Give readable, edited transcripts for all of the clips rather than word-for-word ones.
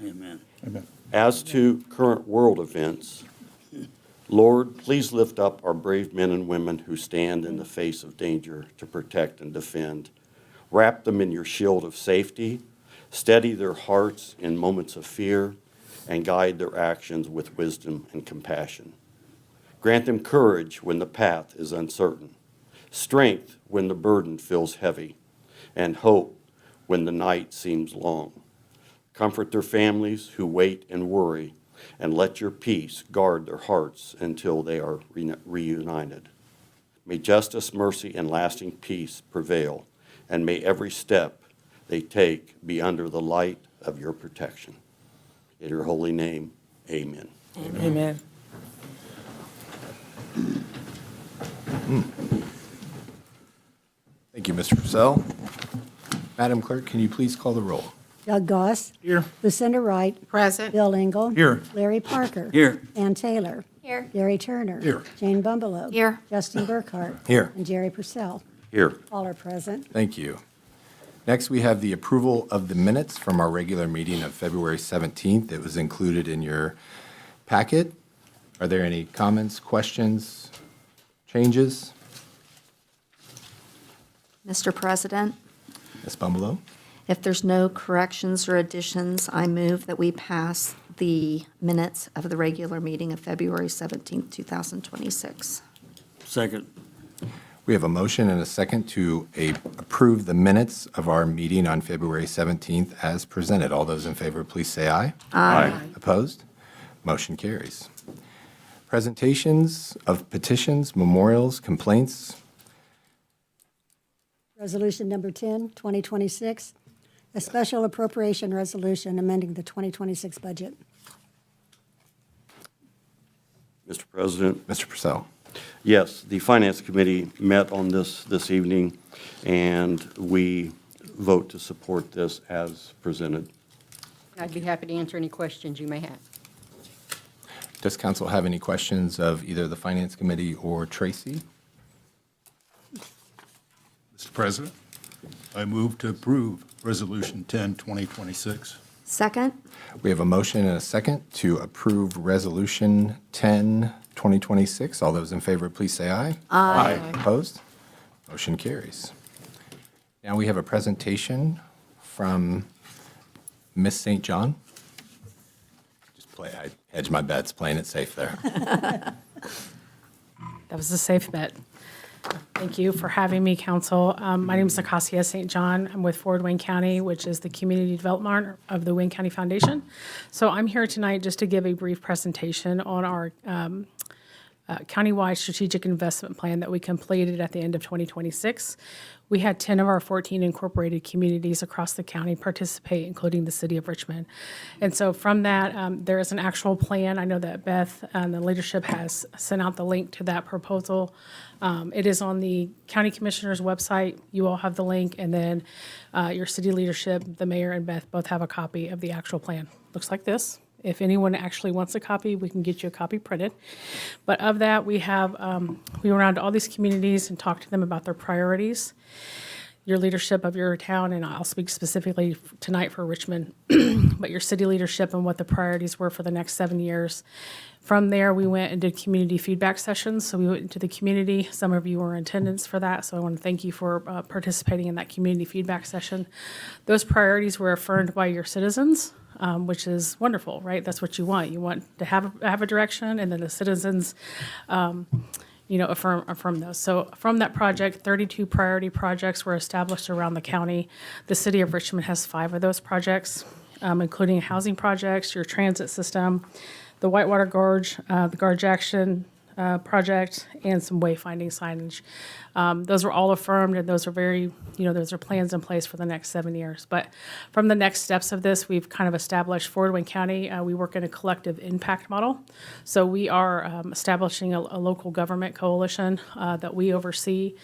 Amen. Amen. As to current world events, Lord, please lift up our brave men and women who stand in the face of danger to protect and defend. Wrap them in your shield of safety, steady their hearts in moments of fear, and guide their actions with wisdom and compassion. Grant them courage when the path is uncertain, strength when the burden feels heavy, and hope when the night seems long. Comfort their families who wait and worry, and let your peace guard their hearts until they are reunited. May justice, mercy, and lasting peace prevail, and may every step they take be under the light of your protection. In your holy name, amen. Amen. Thank you, Mr. Purcell. Madam Clerk, can you please call the roll? Doug Goss. Here. Lucinda Wright. Present. Bill Engel. Here. Larry Parker. Here. Ann Taylor. Here. Gary Turner. Here. Jane Bumbelow. Here. Justin Burkhart. Here. And Jerry Purcell. Here. All are present. Thank you. Next, we have the approval of the minutes from our regular meeting of February 17th. It was included in your packet. Are there any comments, questions, changes? Mr. President, Ms. Bumbelow? if there's no corrections or additions, I move that we pass the minutes of the regular meeting of February 17th, 2026. Second. We have a motion and a second to approve the minutes of our meeting on February 17th as presented. All those in favor, please say aye. Aye. Opposed? Motion carries. Presentations of petitions, memorials, complaints. Resolution number 10, 2026, a special appropriation resolution amending the 2026 budget. Mr. President, Mr. Purcell. yes, the Finance Committee met on this evening, and we vote to support this as presented. I'd be happy to answer any questions you may have. Does council have any questions of either the Finance Committee or Tracy? Mr. President, I move to approve Resolution 10, 2026. Second? We have a motion and a second to approve Resolution 10, 2026. All those in favor, please say aye. Aye. Opposed? Motion carries. Now we have a presentation from Miss St. John. I hedged my bets, playing it safe there. That was a safe bet. Thank you for having me, Council. My name is Acacia St. John. I'm with Ford Wayne County, which is the community development arm of the Wayne County Foundation. So I'm here tonight just to give a brief presentation on our countywide strategic investment plan that we completed at the end of 2026. We had 10 of our 14 incorporated communities across the county participate, including the city of Richmond. And so from that, there is an actual plan. I know that Beth and the leadership has sent out the link to that proposal. It is on the county commissioner's website. You all have the link, and then your city leadership, the mayor and Beth, both have a copy of the actual plan. Looks like this. If anyone actually wants a copy, we can get you a copy printed. But of that, we have, we went around to all these communities and talked to them about their priorities, your leadership of your town, and I'll speak specifically tonight for Richmond, but your city leadership and what the priorities were for the next 7 years. From there, we went and did community feedback sessions. So we went into the community. Some of you were in attendance for that, so I want to thank you for participating in that community feedback session. Those priorities were affirmed by your citizens, which is wonderful, right? That's what you want. You want to have a direction, and then the citizens, affirm those. So from that project, 32 priority projects were established around the county. The city of Richmond has 5 of those projects, including housing projects, your transit system, the Whitewater Gorge, the Gorge Action project, and some wayfinding signage. Those were all affirmed, and those are those are plans in place for the next 7 years. But from the next steps of this, we've kind of established Fort Wayne County. We work in a collective impact model. So we are establishing a local government coalition that we oversee.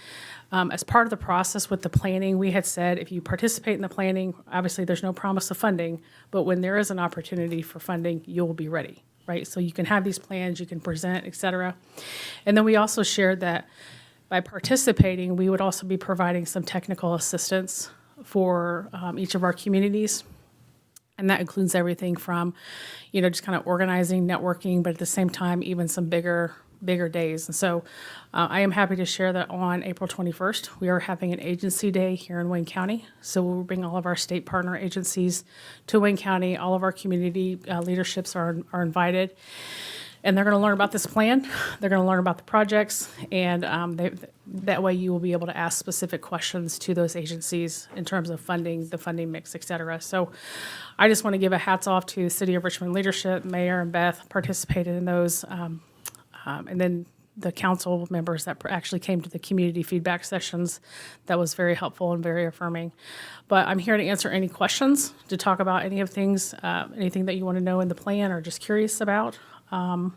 As part of the process with the planning, we had said if you participate in the planning, obviously there's no promise of funding, but when there is an opportunity for funding, you'll be ready, right? So you can have these plans, you can present, et cetera. And then we also shared that by participating, we would also be providing some technical assistance for each of our communities. And that includes everything from, just kind of organizing, networking, but at the same time, even some bigger days. And so I am happy to share that on April 21st, we are having an agency day here in Wayne County. So we'll bring all of our state partner agencies to Wayne County. All of our community leaderships are invited. And they're going to learn about this plan. They're going to learn about the projects. And that way you will be able to ask specific questions to those agencies in terms of funding, the funding mix, et cetera. So I just want to give a hats off to the City of Richmond leadership. Mayor and Beth participated in those. And then the council members that actually came to the community feedback sessions. That was very helpful and very affirming. But I'm here to answer any questions, to talk about any of things, anything that you want to know in the plan or just curious about. So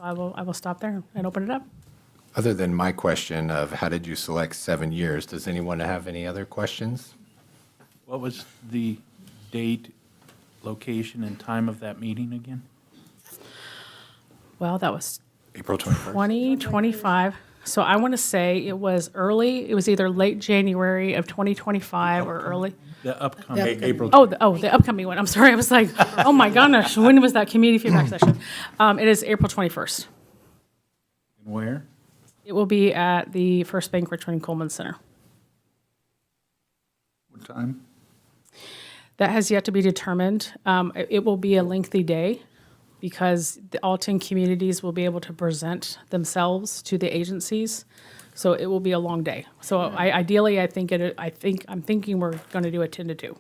I will stop there and open it up. Other than my question of how did you select 7 years, does anyone have any other questions? What was the date, location, and time of that meeting again? Well, that was April 21st? 2025. So I want to say it was either late January of 2025 or early. The upcoming. April. The upcoming one. I'm sorry. I was like, oh my gosh, when was that community feedback session? It is April 21st. Where? It will be at the First Bank Richmond Coleman Center. What time? That has yet to be determined. It will be a lengthy day because all 10 communities will be able to present themselves to the agencies. So it will be a long day. So I'm thinking we're going to do a 10 to 2.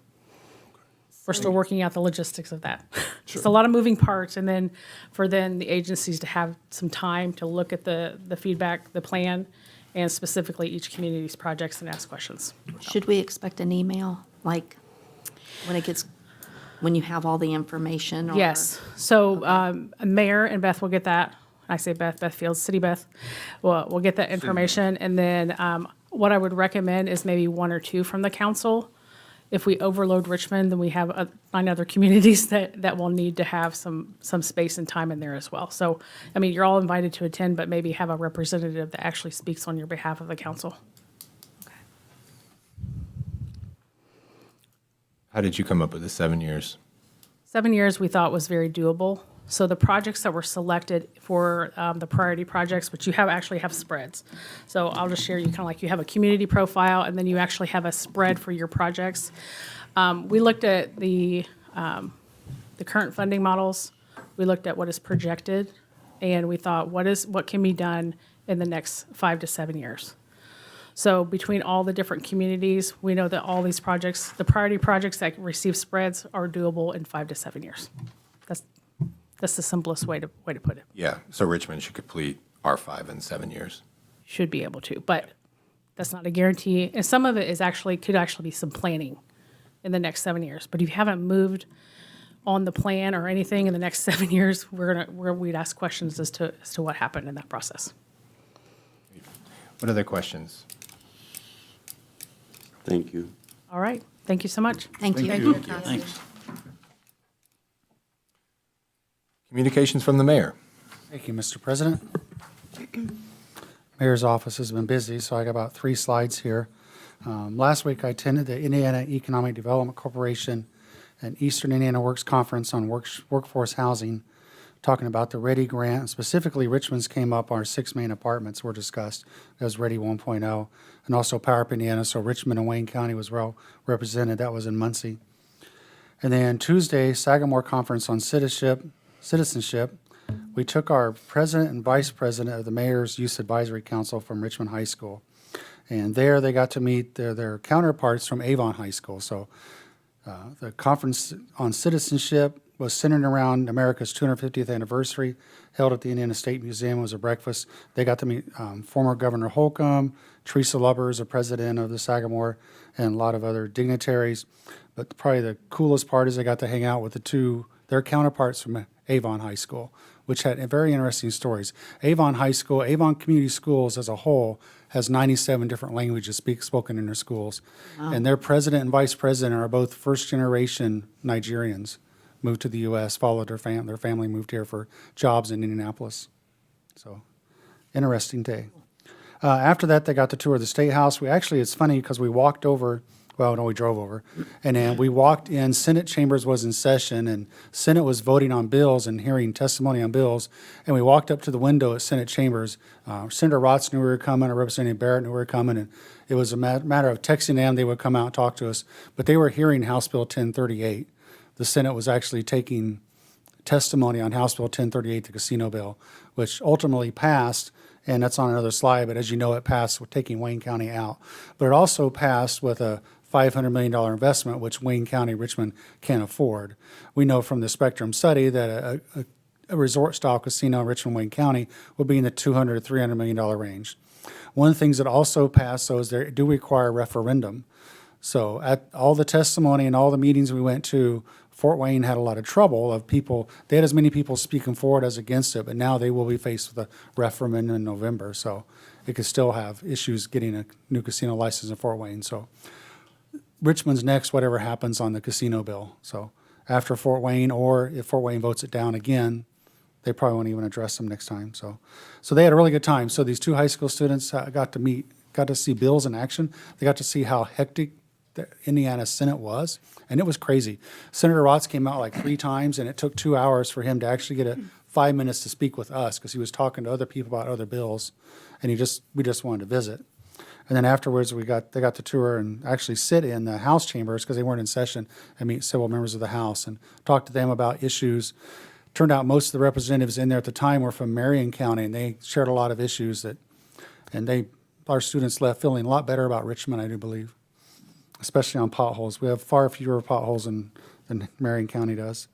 We're still working out the logistics of that. It's a lot of moving parts, and then for the agencies to have some time to look at the feedback, the plan, and specifically each community's projects and ask questions. Should we expect an email, like when you have all the information? Or? Yes. So Mayor and Beth will get that. I say Beth Fields, City Beth. We'll get that information. And then what I would recommend is maybe 1 or 2 from the council. If we overload Richmond, then we have 9 other communities that will need to have some space and time in there as well. So, I mean, you're all invited to attend, but maybe have a representative that actually speaks on your behalf of the council. How did you come up with the 7 years? 7 years we thought was very doable. So the projects that were selected for the priority projects, which you actually have spreads. So I'll just share you kind of like you have a community profile and then you actually have a spread for your projects. We looked at the current funding models. We looked at what is projected, and we thought what can be done in the next 5 to 7 years. So between all the different communities, we know that all these projects, the priority projects that receive spreads, are doable in 5 to 7 years. That's the simplest way to put it. Yeah, so Richmond should complete R5 in 7 years. Should be able to, but that's not a guarantee. And some of it could actually be some planning in the next 7 years. But if you haven't moved on the plan or anything in the next 7 years, we'd ask questions as to what happened in that process. What other questions? Thank you. All right. Thank you so much. Thank you. Thanks. Communications from the mayor. Thank you, Mr. President. Mayor's office has been busy, so I got about 3 slides here. Last week, I attended the Indiana Economic Development Corporation and Eastern Indiana Works Conference on workforce housing, talking about the READY grant, and specifically Richmond's came up, our 6 main apartments were discussed. That was READY 1.0, and also Power Up Indiana, so Richmond and Wayne County was well represented. That was in Muncie. And then Tuesday, Sagamore Conference on Citizenship. We took our president and vice president of the Mayor's Youth Advisory Council from Richmond High School. And there they got to meet their counterparts from Avon High School. So the conference on citizenship was centered around America's 250th anniversary, held at the Indiana State Museum. It was a breakfast. They got to meet former Governor Holcomb, Teresa Lubbers, the president of the Sagamore, and a lot of other dignitaries. But probably the coolest part is they got to hang out with their counterparts from Avon High School, which had very interesting stories. Avon Community Schools as a whole has 97 different languages spoken in their schools. Wow. And their president and vice president are both first-generation Nigerians, moved to the U.S., followed their family moved here for jobs in Indianapolis. So, interesting day. After that, they got to tour the State House. It's funny because we walked over Well, no, we drove over. And then we walked in, Senate chambers was in session, and Senate was voting on bills and hearing testimony on bills. And we walked up to the window at Senate chambers. Senator Rotz knew we were coming, or Representative Barrett knew we were coming, and it was a matter of texting them. They would come out and talk to us. But they were hearing House Bill 1038. The Senate was actually taking testimony on House Bill 1038, the casino bill, which ultimately passed, and that's on another slide, but as you know, it passed with taking Wayne County out. But it also passed with a $500 million investment, which Wayne County, Richmond can't afford. We know from the Spectrum study that a resort-style casino in Richmond, Wayne County would be in the $200 to $300 million range. One of the things that also passed, though, is they do require a referendum. So at all the testimony and all the meetings we went to, Fort Wayne had a lot of trouble of people. They had as many people speaking for it as against it, but now they will be faced with a referendum in November. So it could still have issues getting a new casino license in Fort Wayne. So Richmond's next, whatever happens on the casino bill. So after Fort Wayne, or if Fort Wayne votes it down again, they probably won't even address them next time. So they had a really good time. So these two high school students got to see bills in action. They got to see how hectic the Indiana Senate was, and it was crazy. Senator Rotz came out like 3 times, and it took 2 hours for him to actually get 5 minutes to speak with us because he was talking to other people about other bills, and we just wanted to visit. And then afterwards, they got to tour and actually sit in the House chambers because they weren't in session and meet several members of the House and talk to them about issues. Turned out most of the representatives in there at the time were from Marion County, and they shared a lot of issues our students left feeling a lot better about Richmond, I do believe, especially on potholes. We have far fewer potholes than Marion County does.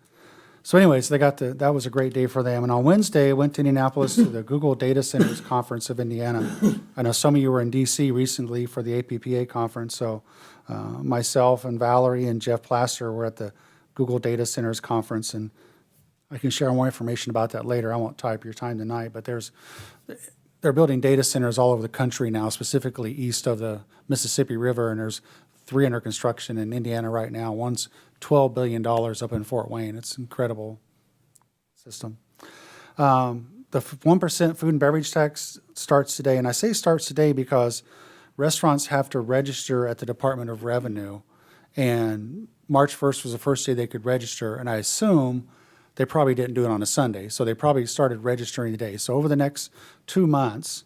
So anyways, that was a great day for them. And on Wednesday, I went to Indianapolis to the Google Data Centers Conference of Indiana. I know some of you were in D.C. recently for the APPA conference. So myself and Valerie and Jeff Plaster were at the Google Data Centers Conference, and I can share more information about that later. I won't tie up your time tonight, but they're building data centers all over the country now, specifically east of the Mississippi River, and there's 3 under construction in Indiana right now. One's $12 billion up in Fort Wayne. It's an incredible system. The 1% food and beverage tax starts today, and I say starts today because restaurants have to register at the Department of Revenue, and March 1st was the first day they could register, and I assume they probably didn't do it on a Sunday, so they probably started registering today. So over the next 2 months,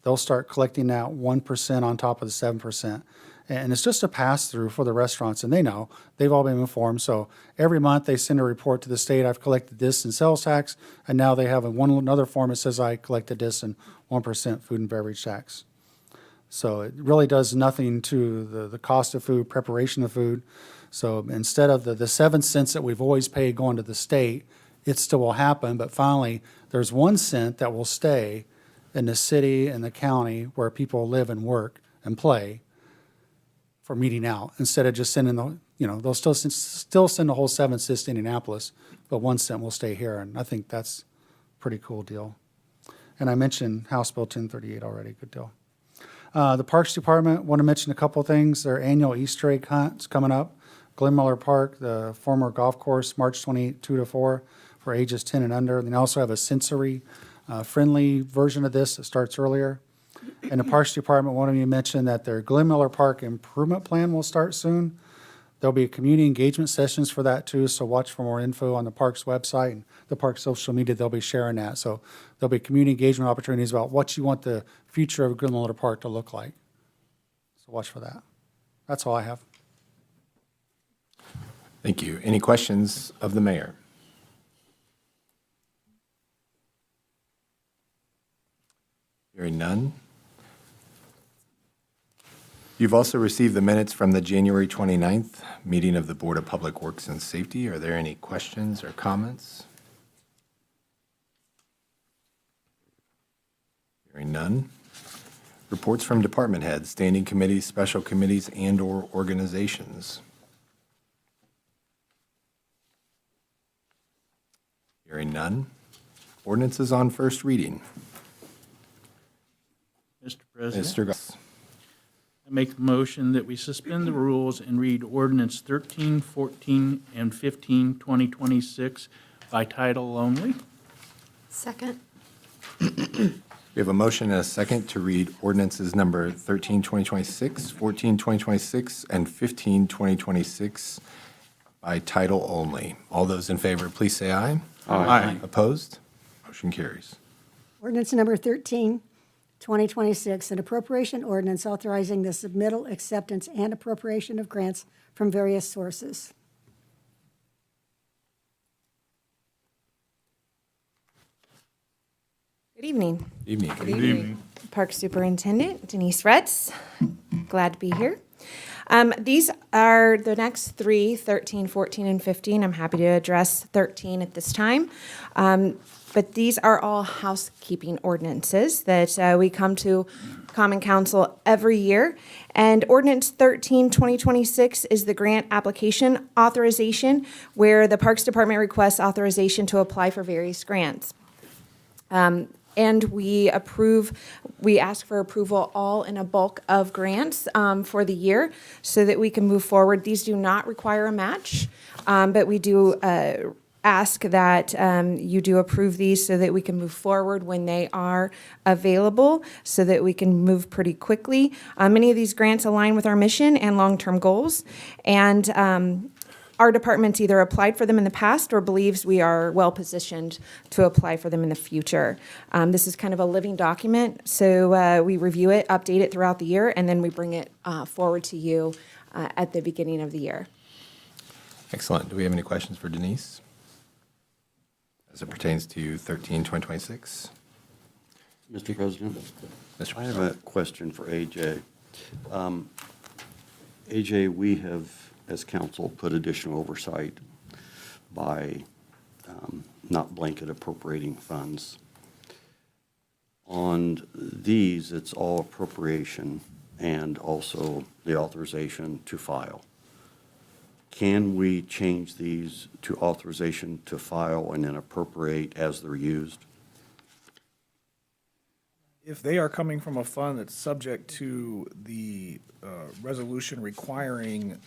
they'll start collecting that 1% on top of the 7%. And it's just a pass-through for the restaurants, and they know. They've all been informed. So every month they send a report to the state, I've collected this in sales tax, and now they have another form that says I collected this in 1% food and beverage tax. So it really does nothing to the cost of food, preparation of food. So instead of the 7 cents that we've always paid going to the state, it still will happen, but finally there's 1 cent that will stay in the city and the county where people live and work and play for meeting out, instead of just sending they'll still send the whole 7 cents to Indianapolis, but 1 cent will stay here, and I think that's a pretty cool deal. And I mentioned House Bill 1038 already, good deal. The Parks Department, want to mention a couple of things. Their annual Easter egg hunt's coming up. Glen Miller Park, the former golf course, March 28, 2 to 4, for ages 10 and under. They also have a sensory friendly version of this that starts earlier. And the Parks Department wanted me to mention that their Glen Miller Park improvement plan will start soon. There'll be community engagement sessions for that too, so watch for more info on the park's website and the park's social media. They'll be sharing that. So there'll be community engagement opportunities about what you want the future of Glen Miller Park to look like. So watch for that. That's all I have. Thank you. Any questions of the mayor? Hearing none. You've also received the minutes from the January 29th meeting of the Board of Public Works and Safety. Are there any questions or comments? Hearing none. Reports from department heads, standing committees, special committees, and/or organizations. Hearing none. Ordinances on first reading. Mr. President, Mr. Goss. I make the motion that we suspend the rules and read ordinance 13, 14, and 15, 2026 by title only. Second. We have a motion and a second to read ordinances number 13, 2026, 14, 2026, and 15, 2026 by title only. All those in favor, please say aye. Aye. Opposed? Motion carries. Ordinance number 13, 2026, an appropriation ordinance authorizing the submittal, acceptance, and appropriation of grants from various sources. Good evening. Evening. Good evening. Park Superintendent Denise Retz. Glad to be here. These are the next three, 13, 14, and 15. I'm happy to address 13 at this time. But these are all housekeeping ordinances that we come to Common Council every year. And Ordinance 13, 2026 is the grant application authorization where the Parks Department requests authorization to apply for various grants. And we ask for approval all in a bulk of grants for the year so that we can move forward. These do not require a match, but we do ask that you do approve these so that we can move forward when they are available, so that we can move pretty quickly. Many of these grants align with our mission and long-term goals, and our department's either applied for them in the past or believes we are well-positioned to apply for them in the future. This is kind of a living document, so we review it, update it throughout the year, and then we bring it forward to you at the beginning of the year. Excellent. Do we have any questions for Denise as it pertains to 13, 2026? Mr. President? Mr. I have a question for AJ. AJ, we have, as council, put additional oversight by not blanket appropriating funds. On these, it's all appropriation and also the authorization to file. Can we change these to authorization to file and then appropriate as they're used? If they are coming from a fund that's subject to the resolution requiring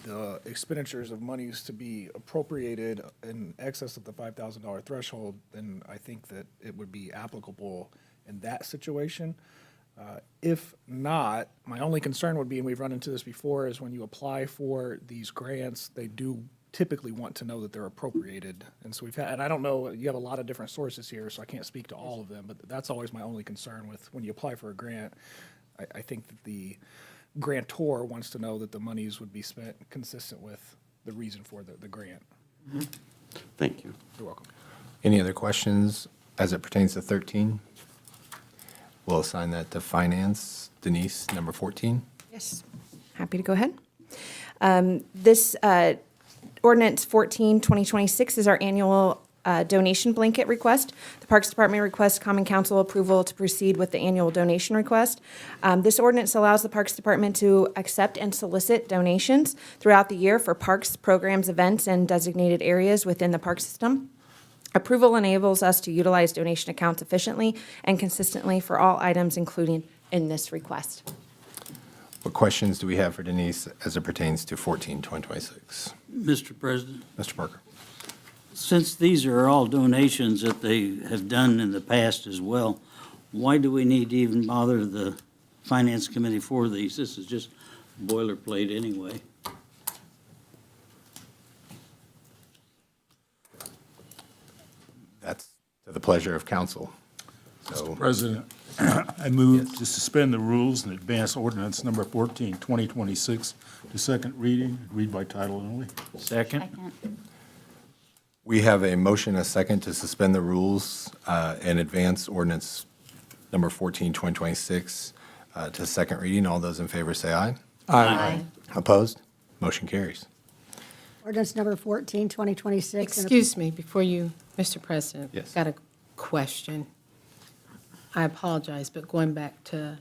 the expenditures of monies to be appropriated in excess of the $5,000 threshold, then I think that it would be applicable in that situation. If not, my only concern would be, and we've run into this before, is when you apply for these grants, they do typically want to know that they're appropriated. And so and I don't know, you have a lot of different sources here, so I can't speak to all of them, but that's always my only concern with when you apply for a grant. I think that the grantor wants to know that the monies would be spent consistent with the reason for the grant. Thank you. You're welcome. Any other questions as it pertains to 13? We'll assign that to Finance. Denise, number 14. Yes, happy to go ahead. This Ordinance 14, 2026 is our annual donation blanket request. The Parks Department requests Common Council approval to proceed with the annual donation request. This ordinance allows the Parks Department to accept and solicit donations throughout the year for parks, programs, events, and designated areas within the park system. Approval enables us to utilize donation accounts efficiently and consistently for all items included in this request. What questions do we have for Denise as it pertains to 14, 2026? Mr. President, Mr. Parker. since these are all donations that they have done in the past as well, why do we need to even bother the Finance Committee for these? This is just boilerplate anyway. That's to the pleasure of council. So, President, I move to suspend the rules and advance ordinance number 14, 2026 to second reading, read by title only. Second? we have a motion, a second, to suspend the rules and advance ordinance number 14, 2026 to second reading. All those in favor say aye. Aye. Opposed? Motion carries. Ordinance number 14, 2026. Excuse me, before you, Mr. President. Yes. Got a question. I apologize, but going back to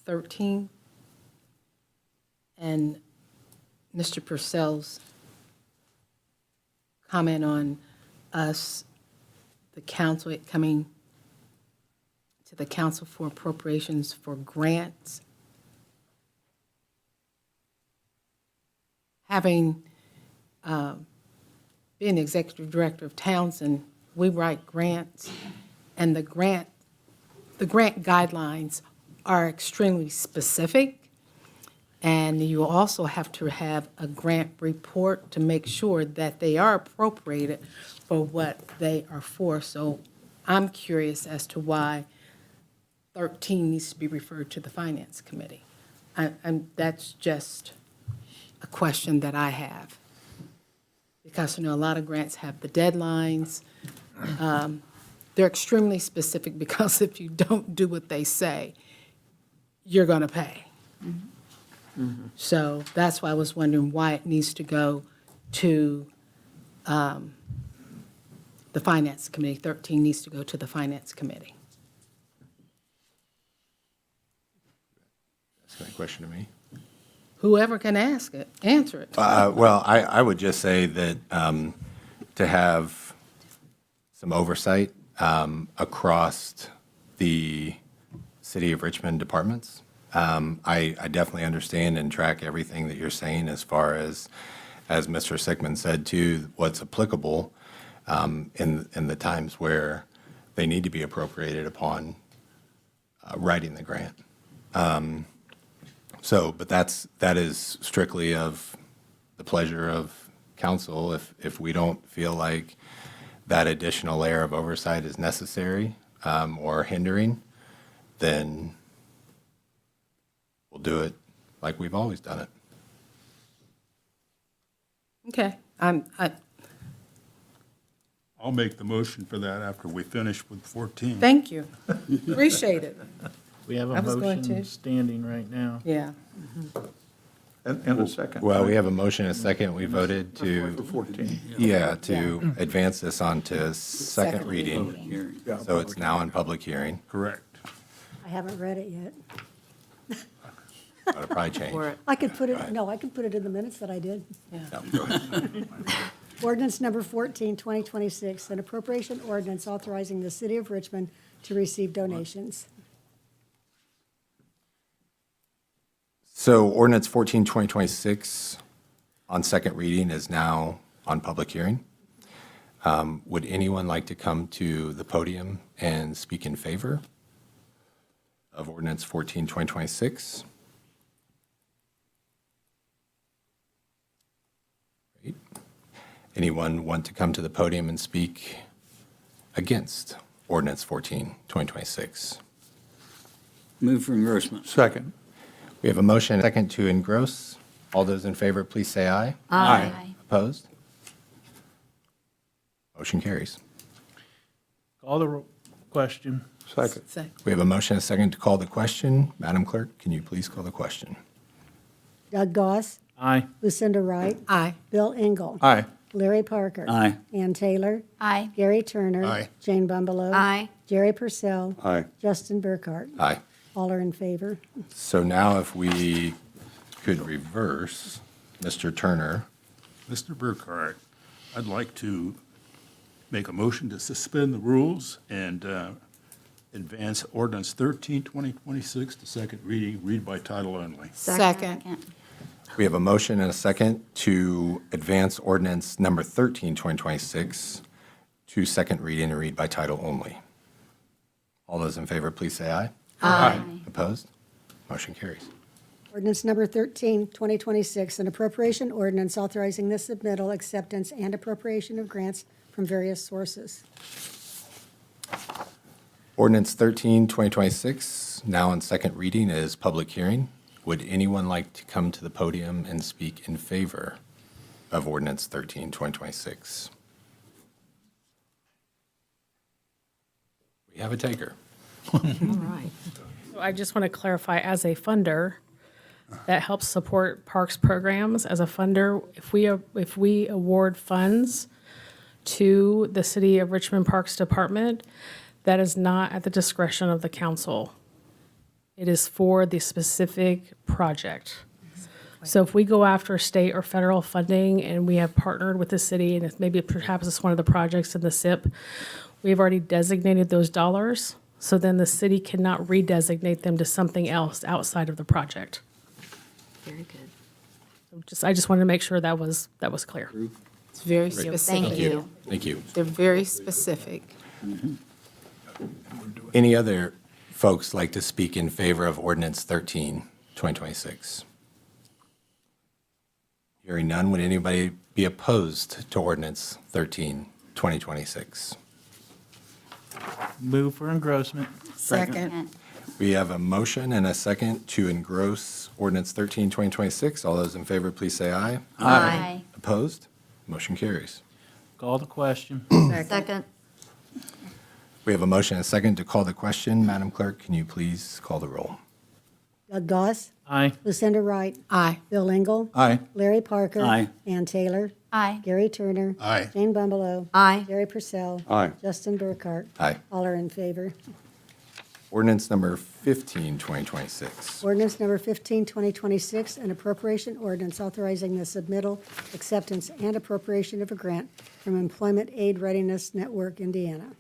13 and Mr. Purcell's comment on us, the council, it coming to the council for appropriations for grants. Having been executive director of Townsend, we write grants, and the the grant guidelines are extremely specific, and you also have to have a grant report to make sure that they are appropriated for what they are for. So I'm curious as to why 13 needs to be referred to the Finance Committee. That's just a question that I have. Because, a lot of grants have the deadlines. They're extremely specific because if you don't do what they say, you're going to pay. So that's why I was wondering why it needs to go to the Finance Committee. 13 needs to go to the Finance Committee. That's a question to me. Whoever can ask it, answer it. Well, I would just say that to have some oversight across the City of Richmond departments. I definitely understand and track everything that you're saying as far as Mr. Sickman said, too, what's applicable in the times where they need to be appropriated upon writing the grant. But that is strictly of the pleasure of council. If we don't feel like that additional layer of oversight is necessary or hindering, then we'll do it like we've always done it. Okay, I'll make the motion for that after we finish with 14. thank you. Appreciate it. We have I a was going motion to. standing right now. Yeah. And a second. Well, we have a motion and a second. We voted to, 14. to advance this on to second reading. Hearing. So it's now in public hearing. Correct. I haven't read it yet. That'll probably change. I could put it in the minutes that I did. Ordinance number 14, 2026, an appropriation ordinance authorizing the City of Richmond to receive donations. So ordinance 14, 2026 on second reading is now on public hearing. Would anyone like to come to the podium and speak in favor of ordinance 14, 2026? Great. Anyone want to come to the podium and speak against ordinance 14, 2026? Move for engrossment. Second. We have a motion and a second to engross. All those in favor, please say aye. Aye. Opposed? Motion carries. Call the question. Second. We have a motion and a second to call the question. Madam Clerk, can you please call the question? Doug Goss, Aye. Lucinda Wright, Aye. Bill Engel, Aye. Larry Parker. Aye. Ann Taylor, Aye. Gary Turner. Aye. Jane Bumbelow. Aye. Jerry Purcell. Aye. Justin Burkhart. Aye. All are in favor. So now if we could reverse, Mr. Turner. Mr. Burkhart, I'd like to make a motion to suspend the rules and advance ordinance 13, 2026 to second reading, read by title only. Second. We have a motion and a second to advance ordinance number 13, 2026 to second reading and read by title only. All those in favor, please say aye. Aye. Opposed? Motion carries. Ordinance number 13, 2026, an appropriation ordinance authorizing the submittal, acceptance, and appropriation of grants from various sources. Ordinance 13, 2026, now on second reading, is public hearing. Would anyone like to come to the podium and speak in favor of ordinance 13, 2026? We have a taker. All right. So I just want to clarify, as a funder that helps support parks programs, as a funder, if we award funds to the City of Richmond Parks Department, that is not at the discretion of the council. It is for the specific project. So if we go after state or federal funding and we have partnered with the city, and perhaps it's one of the projects in the SIP, we've already designated those dollars, so then the city cannot redesignate them to something else outside of the project. Very good. I just wanted to make sure that was clear. It's very Thank specific. you. Thank you. They're very specific. Any other folks like to speak in favor of ordinance 13, 2026? Hearing none, would anybody be opposed to ordinance 13, 2026? Move for engrossment. Second. We have a motion and a second to engross ordinance 13, 2026. All those in favor, please say aye. Aye. Opposed? Motion carries. Call the question. Second. We have a motion and a second to call the question. Madam Clerk, can you please call the roll? Doug Goss, Aye. Lucinda Wright, Aye. Bill Engel, Aye. Larry Parker. Aye. Ann Taylor, Aye. Gary Turner. Aye. Jane Bumbelow. Aye. Jerry Purcell. Aye. Justin Burkhart. Aye. All are in favor. Ordinance number 15, 2026. Ordinance number 15, 2026, an appropriation ordinance authorizing the submittal, acceptance, and appropriation of a grant from Employment Aid Readiness Network, Indiana.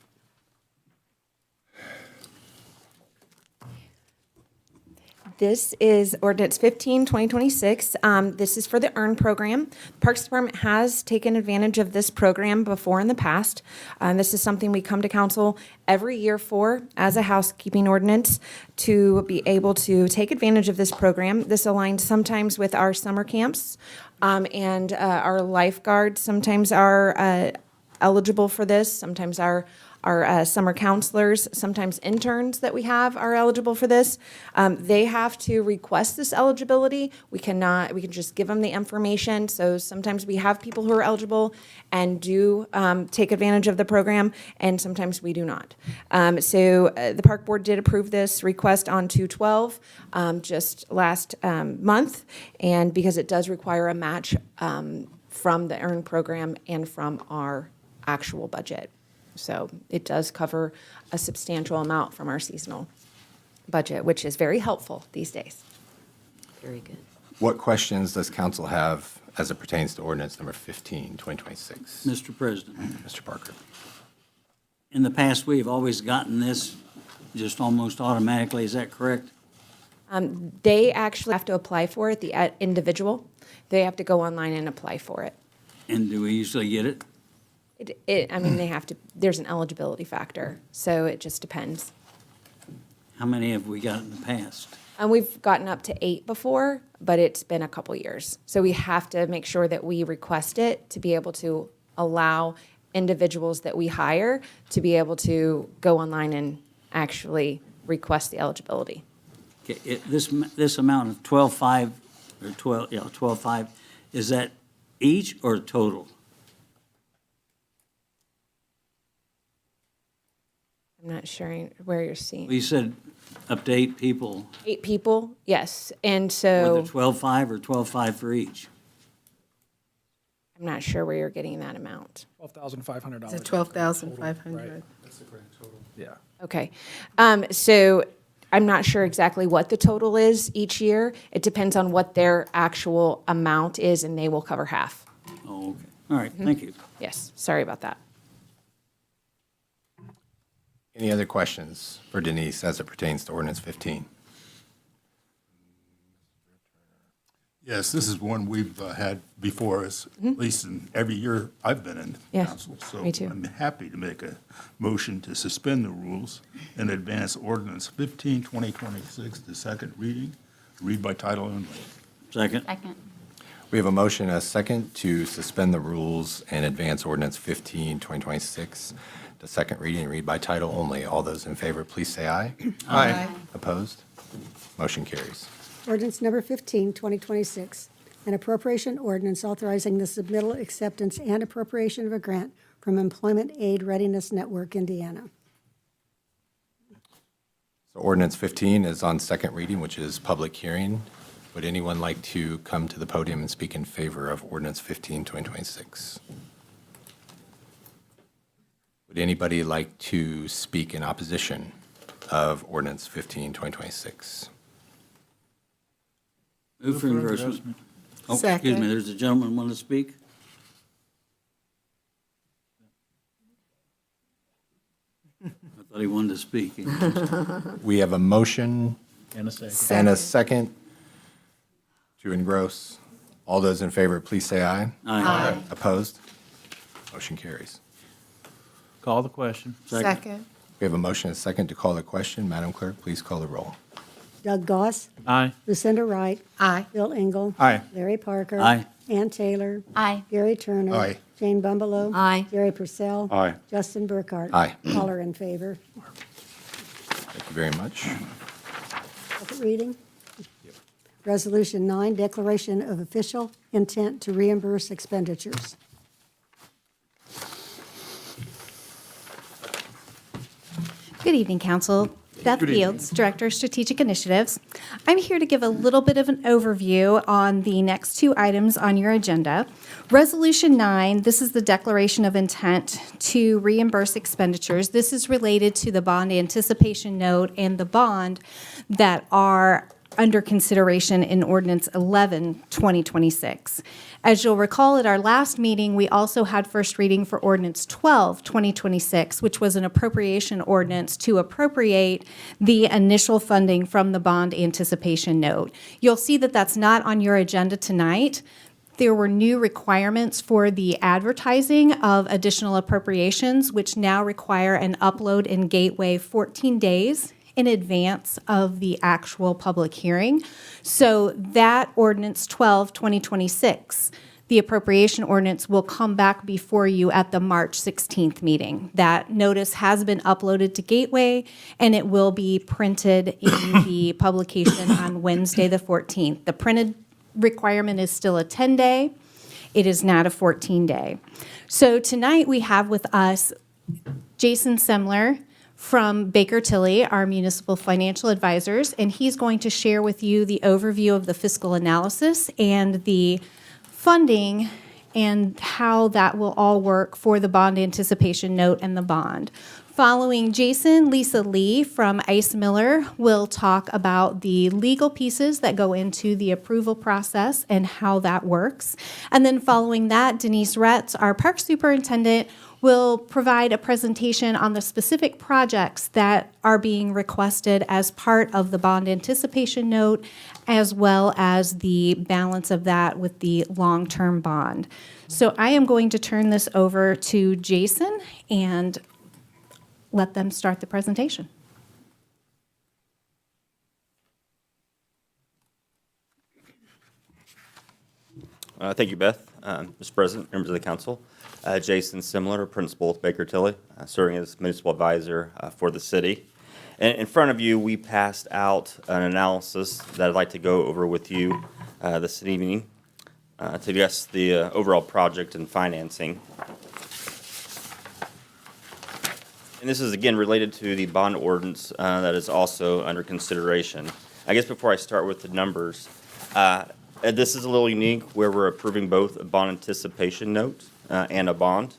This is ordinance 15, 2026. This is for the EARN program. Parks Department has taken advantage of this program before in the past. This is something we come to council every year for as a housekeeping ordinance to be able to take advantage of this program. This aligns sometimes with our summer camps and our lifeguards sometimes are eligible for this. Sometimes our summer counselors, sometimes interns that we have are eligible for this. They have to request this eligibility. We can just give them the information. So sometimes we have people who are eligible and do take advantage of the program, and sometimes we do not. So the Park Board did approve this request on 2/12 just last month, and because it does require a match from the EARN program and from our actual budget. So it does cover a substantial amount from our seasonal budget, which is very helpful these days. Very good. What questions does council have as it pertains to ordinance number 15, 2026? Mr. President, Mr. Parker. in the past, we've always gotten this just almost automatically. Is that correct? They actually have to apply for it, the individual. They have to go online and apply for it. And do we usually get it? I mean, they have to, there's an eligibility factor, so it just depends. How many have we got in the past? And we've gotten up to 8 before, but it's been a couple years. So we have to make sure that we request it to be able to allow individuals that we hire to be able to go online and actually request the eligibility. Okay, this amount of 12.5, or 12.5, is that each or total? I'm not sure where you're seeing. Well, you said up to 8 people. 8 people, yes. And Was so it 12.5 or 12.5 for each? I'm not sure where you're getting that amount. $12,500. Is it 12,500? Yeah. Okay. So I'm not sure exactly what the total is each year. It depends on what their actual amount is, and they will cover half. Oh, okay. All right, thank you. Yes, sorry about that. Any other questions for Denise as it pertains to ordinance 15? Yes, this is one we've had before us, at least in every year I've been in Yeah, council. So me too. I'm happy to make a motion to suspend the rules and advance ordinance 15, 2026 to second reading, read by title only. Second? Second. We have a motion and a second to suspend the rules and advance ordinance 15, 2026 to second reading and read by title only. All those in favor, please say aye. Aye. Opposed? Motion carries. Ordinance number 15, 2026, an appropriation ordinance authorizing the submittal, acceptance, and appropriation of a grant from Employment Aid Readiness Network, Indiana. So ordinance 15 is on second reading, which is public hearing. Would anyone like to come to the podium and speak in favor of ordinance 15, 2026? Would anybody like to speak in opposition of ordinance 15, 2026? Move for engrossment. Oh, excuse Second. me, there's a gentleman want to speak? I thought he wanted to speak. We have a motion And a second. and a second to engross. All those in favor, please say aye. Opposed? Motion carries. Call the question. Second. We have a motion and a second to call the question. Madam Clerk, please call the roll. Doug Goss, Aye. Lucinda Wright, Aye. Bill Engel. Aye. Larry Parker. Aye. Ann Taylor. Aye. Gary Turner. Aye. Jane Bumbelow. Aye. Jerry Purcell. Aye. Justin Burkhart. Aye. All are in favor. Thank you very much. Second reading. Resolution 9, declaration of official intent to reimburse expenditures. Good evening, Council. Beth Fields, Director of Strategic Initiatives. I'm here to give a little bit of an overview on the next two items on your agenda. Resolution 9, this is the declaration of intent to reimburse expenditures. This is related to the bond anticipation note and the bond that are under consideration in Ordinance 11, 2026. As you'll recall, at our last meeting, we also had first reading for Ordinance 12, 2026, which was an appropriation ordinance to appropriate the initial funding from the bond anticipation note. You'll see that that's not on your agenda tonight. There were new requirements for the advertising of additional appropriations, which now require an upload in Gateway 14 days in advance of the actual public hearing. So that Ordinance 12, 2026, the appropriation ordinance, will come back before you at the March 16th meeting. That notice has been uploaded to Gateway, and it will be printed in the publication on Wednesday, the 14th. The printed requirement is still a 10-day. It is not a 14-day. So tonight we have with us Jason Semler from Baker Tilly, our municipal financial advisors, and he's going to share with you the overview of the fiscal analysis and the funding and how that will all work for the bond anticipation note and the bond. Following Jason, Lisa Lee from Ice Miller will talk about the legal pieces that go into the approval process and how that works. And then following that, Denise Retz, our park superintendent, will provide a presentation on the specific projects that are being requested as part of the bond anticipation note, as well as the balance of that with the long-term bond. So I am going to turn this over to Jason and let them start the presentation. Thank you, Beth. Mr. President, members of the council. Jason Simler, principal with Baker Tilly, serving as municipal advisor for the city. And in front of you, we passed out an analysis that I'd like to go over with you this evening to discuss the overall project and financing. And this is, again, related to the bond ordinance that is also under consideration. I guess before I start with the numbers, this is a little unique where we're approving both a bond anticipation note and a bond.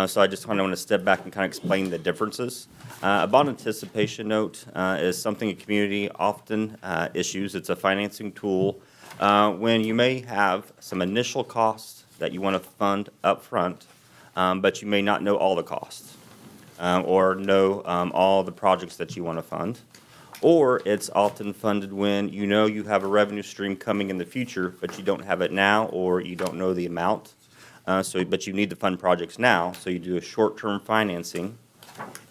So I just want to step back and kind of explain the differences. A bond anticipation note is something a community often issues. It's a financing tool when you may have some initial costs that you want to fund up front, but you may not know all the costs or know all the projects that you want to fund. Or it's often funded when you know you have a revenue stream coming in the future, but you don't have it now, or you don't know the amount. But you need to fund projects now, so you do a short-term financing,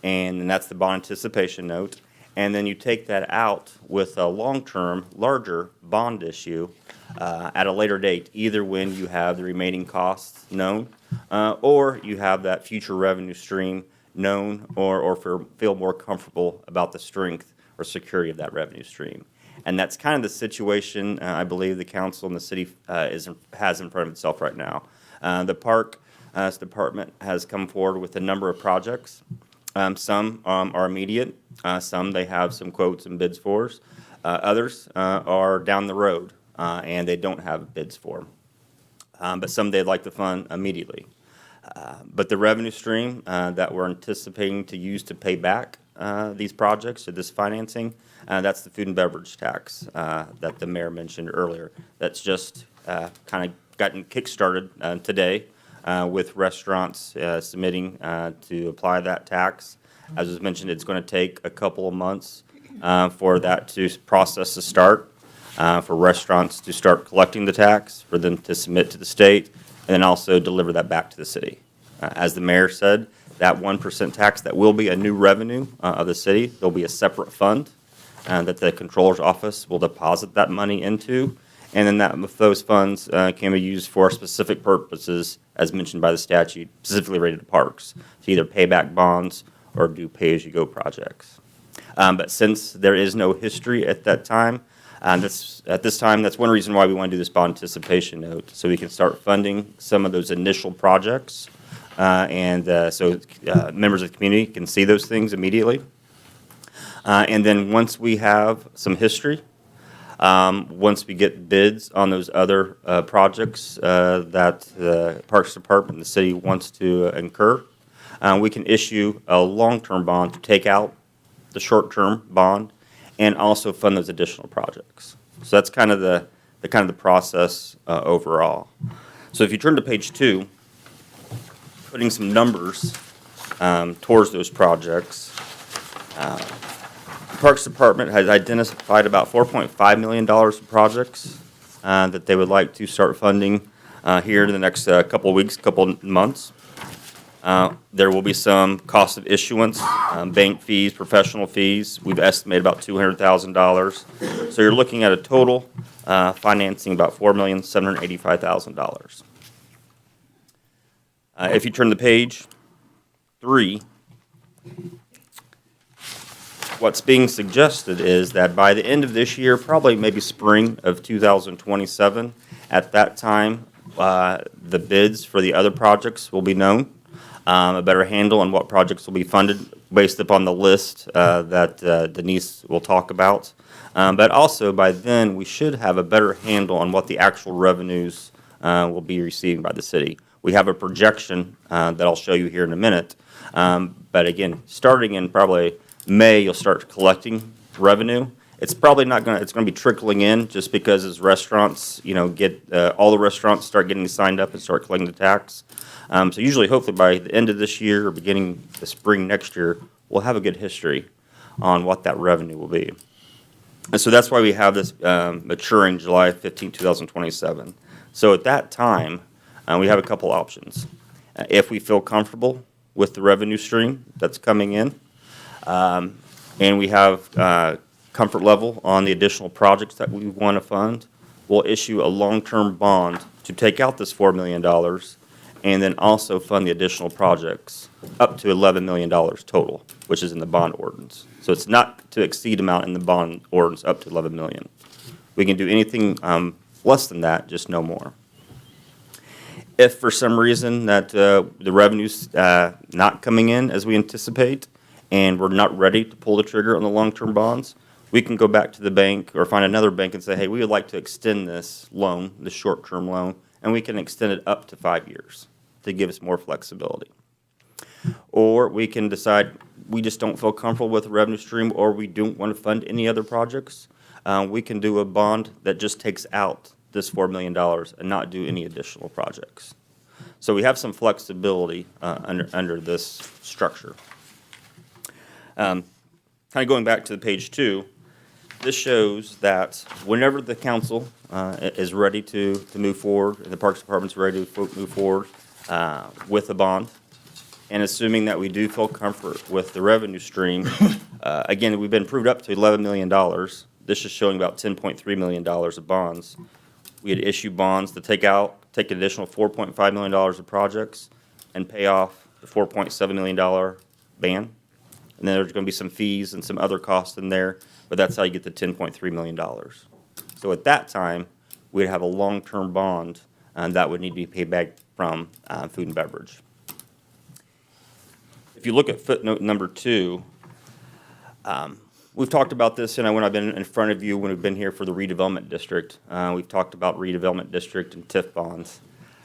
and then that's the bond anticipation note. And then you take that out with a long-term, larger bond issue at a later date, either when you have the remaining costs known, or you have that future revenue stream known, or feel more comfortable about the strength or security of that revenue stream. And that's kind of the situation I believe the council and the city has in front of itself right now. The Parks Department has come forward with a number of projects. Some are immediate. Some they have some quotes and bids for. Others are down the road, and they don't have bids for. But some they'd like to fund immediately. But the revenue stream that we're anticipating to use to pay back these projects or this financing, that's the food and beverage tax that the mayor mentioned earlier. That's just kind of gotten kick-started today with restaurants submitting to apply that tax. As was mentioned, it's going to take a couple of months for that process to start, for restaurants to start collecting the tax, for them to submit to the state, and then also deliver that back to the city. As the mayor said, that 1% tax, that will be a new revenue of the city. There'll be a separate fund that the controller's office will deposit that money into. And then those funds can be used for specific purposes, as mentioned by the statute, specifically related to parks, to either pay back bonds or do pay-as-you-go projects. But since there is no history at that time, at this time, that's one reason why we want to do this bond anticipation note, so we can start funding some of those initial projects, so members of the community can see those things immediately. And then once we have some history, once we get bids on those other projects that the Parks Department and the city wants to incur, we can issue a long-term bond to take out the short-term bond and also fund those additional projects. So that's kind of the process overall. So if you turn to page 2, putting some numbers towards those projects, the Parks Department has identified about $4.5 million of projects that they would like to start funding here in the next couple of weeks, couple of months. There will be some cost of issuance, bank fees, professional fees. We've estimated about $200,000. So you're looking at a total financing about $4,785,000. If you turn to page 3, what's being suggested is that by the end of this year, probably maybe spring of 2027, at that time, the bids for the other projects will be known. A better handle on what projects will be funded based upon the list that Denise will talk about. But also by then, we should have a better handle on what the actual revenues will be received by the city. We have a projection that I'll show you here in a minute. But again, starting in probably May, you'll start collecting revenue. It's probably not going to, it's going to be trickling in just because as restaurants, all the restaurants start getting signed up and start collecting the tax. So usually, hopefully by the end of this year or beginning the spring next year, we'll have a good history on what that revenue will be. And so that's why we have this maturing July 15, 2027. So at that time, we have a couple options. If we feel comfortable with the revenue stream that's coming in, and we have comfort level on the additional projects that we want to fund, we'll issue a long-term bond to take out this $4 million and then also fund the additional projects up to $11 million total, which is in the bond ordinance. So it's not to exceed amount in the bond ordinance up to $11 million. We can do anything less than that, just no more. If for some reason that the revenue's not coming in as we anticipate and we're not ready to pull the trigger on the long-term bonds, we can go back to the bank or find another bank and say, hey, we would like to extend this loan, this short-term loan, and we can extend it up to 5 years to give us more flexibility. Or we can decide we just don't feel comfortable with the revenue stream or we don't want to fund any other projects. We can do a bond that just takes out this $4 million and not do any additional projects. So we have some flexibility under this structure. Kind of going back to the page 2, this shows that whenever the council is ready to move forward, and the Parks Department's ready to move forward with a bond, and assuming that we do feel comfort with the revenue stream, again, we've been approved up to $11 million. This is showing about $10.3 million of bonds. We had issue bonds to take an additional $4.5 million of projects and pay off the $4.7 million ban. And then there's going to be some fees and some other costs in there, but that's how you get the $10.3 million. So at that time, we'd have a long-term bond that would need to be paid back from food and beverage. If you look at footnote number 2, we've talked about this, and when I've been in front of you, when we've been here for the redevelopment district, we've talked about redevelopment district and TIF bonds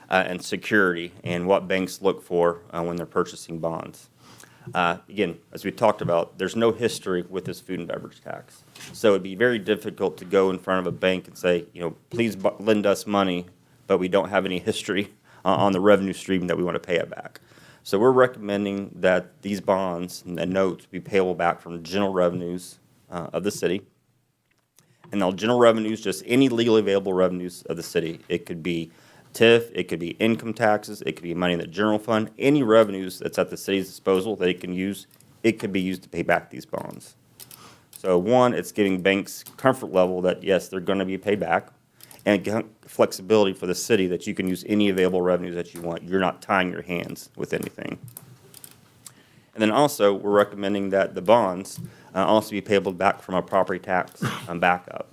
and security and what banks look for when they're purchasing bonds. Again, as we talked about, there's no history with this food and beverage tax. So it'd be very difficult to go in front of a bank and say, please lend us money, but we don't have any history on the revenue stream that we want to pay it back. So we're recommending that these bonds and notes be payable back from general revenues of the city. And now general revenues, just any legally available revenues of the city. It could be TIF, it could be income taxes, it could be money in the general fund, any revenues that's at the city's disposal that it can use, it could be used to pay back these bonds. So one, it's giving banks comfort level that, yes, they're going to be paid back, and flexibility for the city that you can use any available revenues that you want. You're not tying your hands with anything. And then also, we're recommending that the bonds also be payable back from a property tax backup.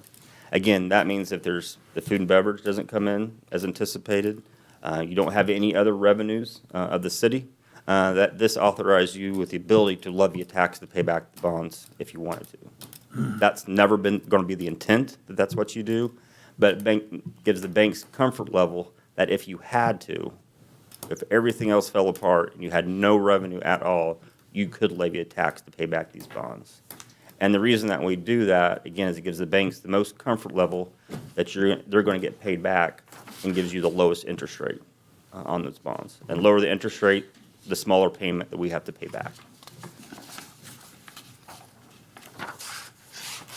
Again, that means if there's the food and beverage doesn't come in as anticipated, you don't have any other revenues of the city, that this authorizes you with the ability to levy a tax to pay back the bonds if you wanted to. That's never been going to be the intent that that's what you do, but bank gives the banks comfort level that if you had to, if everything else fell apart and you had no revenue at all, you could levy a tax to pay back these bonds. And the reason that we do that, again, is it gives the banks the most comfort level that they're going to get paid back and gives you the lowest interest rate on those bonds. And lower the interest rate, the smaller payment that we have to pay back.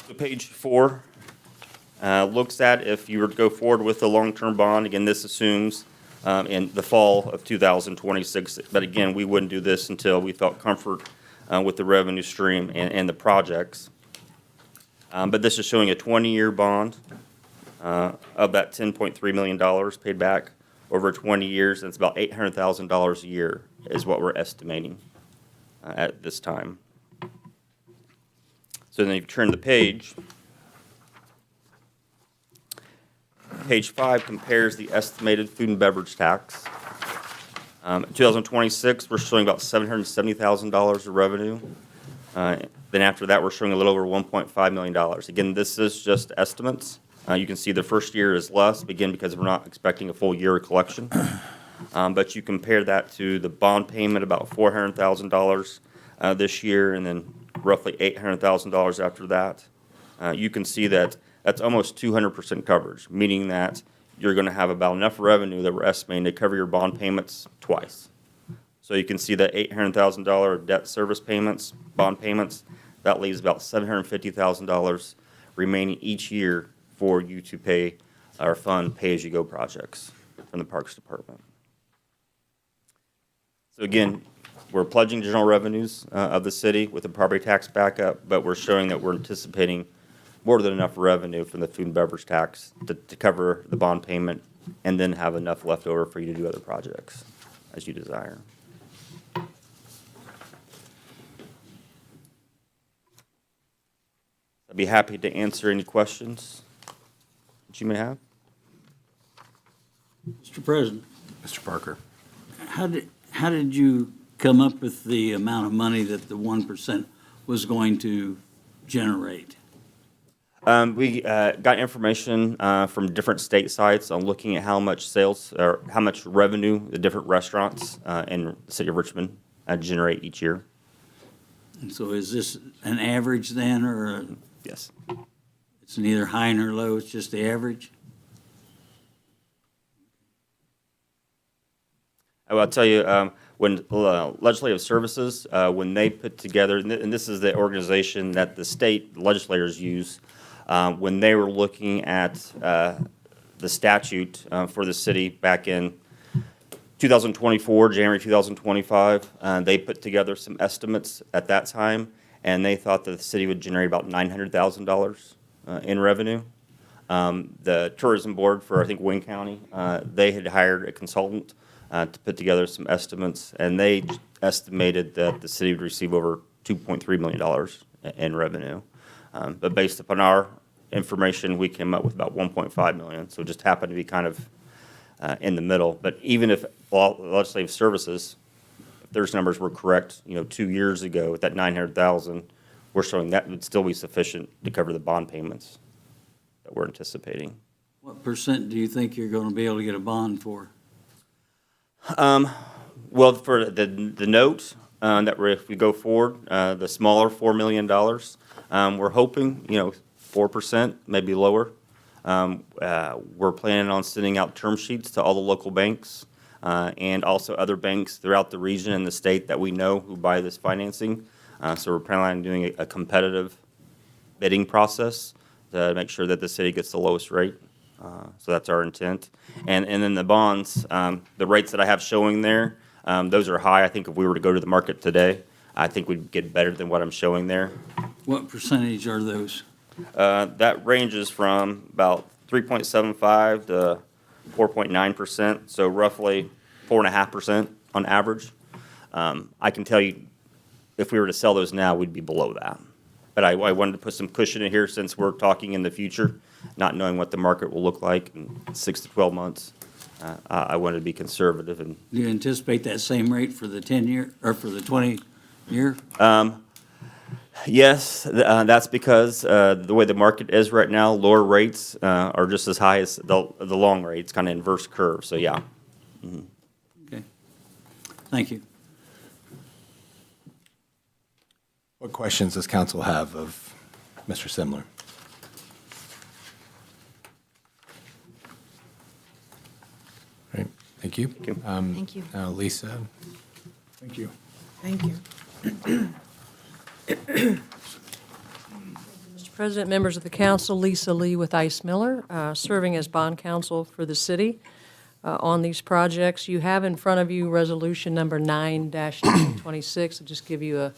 So page 4 looks at if you were to go forward with the long-term bond. Again, this assumes in the fall of 2026. But again, we wouldn't do this until we felt comfort with the revenue stream and the projects. But this is showing a 20-year bond of that $10.3 million paid back over 20 years. That's about $800,000 a year is what we're estimating at this time. So then if you turn the page, page 5 compares the estimated food and beverage tax. In 2026, we're showing about $770,000 of revenue. Then after that, we're showing a little over $1.5 million. Again, this is just estimates. You can see the first year is less, again, because we're not expecting a full year of collection. But you compare that to the bond payment, about $400,000 this year, and then roughly $800,000 after that. You can see that that's almost 200% coverage, meaning that you're going to have about enough revenue that we're estimating to cover your bond payments twice. So you can see that $800,000 debt service payments, bond payments, that leaves about $750,000 remaining each year for you to pay or fund pay-as-you-go projects from the Parks Department. So again, we're pledging general revenues of the city with the property tax backup, but we're showing that we're anticipating more than enough revenue from the food and beverage tax to cover the bond payment and then have enough left over for you to do other projects as you desire. I'd be happy to answer any questions that you may have. Mr. President, Mr. Parker. how did you come up with the amount of money that the 1% was going to generate? We got information from different state sites on looking at how much sales or how much revenue the different restaurants in the city of Richmond generate each year. And so is this an average then, or Yes. it's neither high nor low, it's just the average? I'll tell you, when Legislative Services, when they put together, and this is the organization that the state legislators use, when they were looking at the statute for the city back in 2024, January 2025, they put together some estimates at that time, and they thought that the city would generate about $900,000 in revenue. The Tourism Board for, I think, Wayne County, they had hired a consultant to put together some estimates, and they estimated that the city would receive over $2.3 million in revenue. But based upon our information, we came up with about $1.5 million, so it just happened to be kind of in the middle. But even if Legislative Services, if their numbers were correct, 2 years ago with that $900,000, we're showing that would still be sufficient to cover the bond payments that we're anticipating. What percent do you think you're going to be able to get a bond for? Well, for the note that if we go forward, the smaller $4 million, we're hoping 4%, maybe lower. We're planning on sending out term sheets to all the local banks and also other banks throughout the region and the state that we know who buy this financing. So we're planning on doing a competitive bidding process to make sure that the city gets the lowest rate So that's our intent. And then the bonds, the rates that I have showing there, those are high. I think if we were to go to the market today, I think we'd get better than what I'm showing there. What percentage are those? That ranges from about 3.75 to 4.9%, so roughly 4.5% on average. I can tell you, if we were to sell those now, we'd be below that. But I wanted to put some cushion in here since we're talking in the future, not knowing what the market will look like in 6 to 12 months. I wanted to be conservative and. Do you anticipate that same rate for the 10-year, or for the 20-year? Yes, that's because the way the market is right now, lower rates are just as high as the long rates, kind of inverse curve, so yeah. Okay. Thank you. What questions does council have of Mr. Simler? All right, thank you. Thank you. Now, Lisa. Thank you. Thank you. Mr. President, members of the council, Lisa Lee with Ice Miller, serving as bond counsel for the city on these projects. You have in front of you resolution number 9-2026. I'll just give you a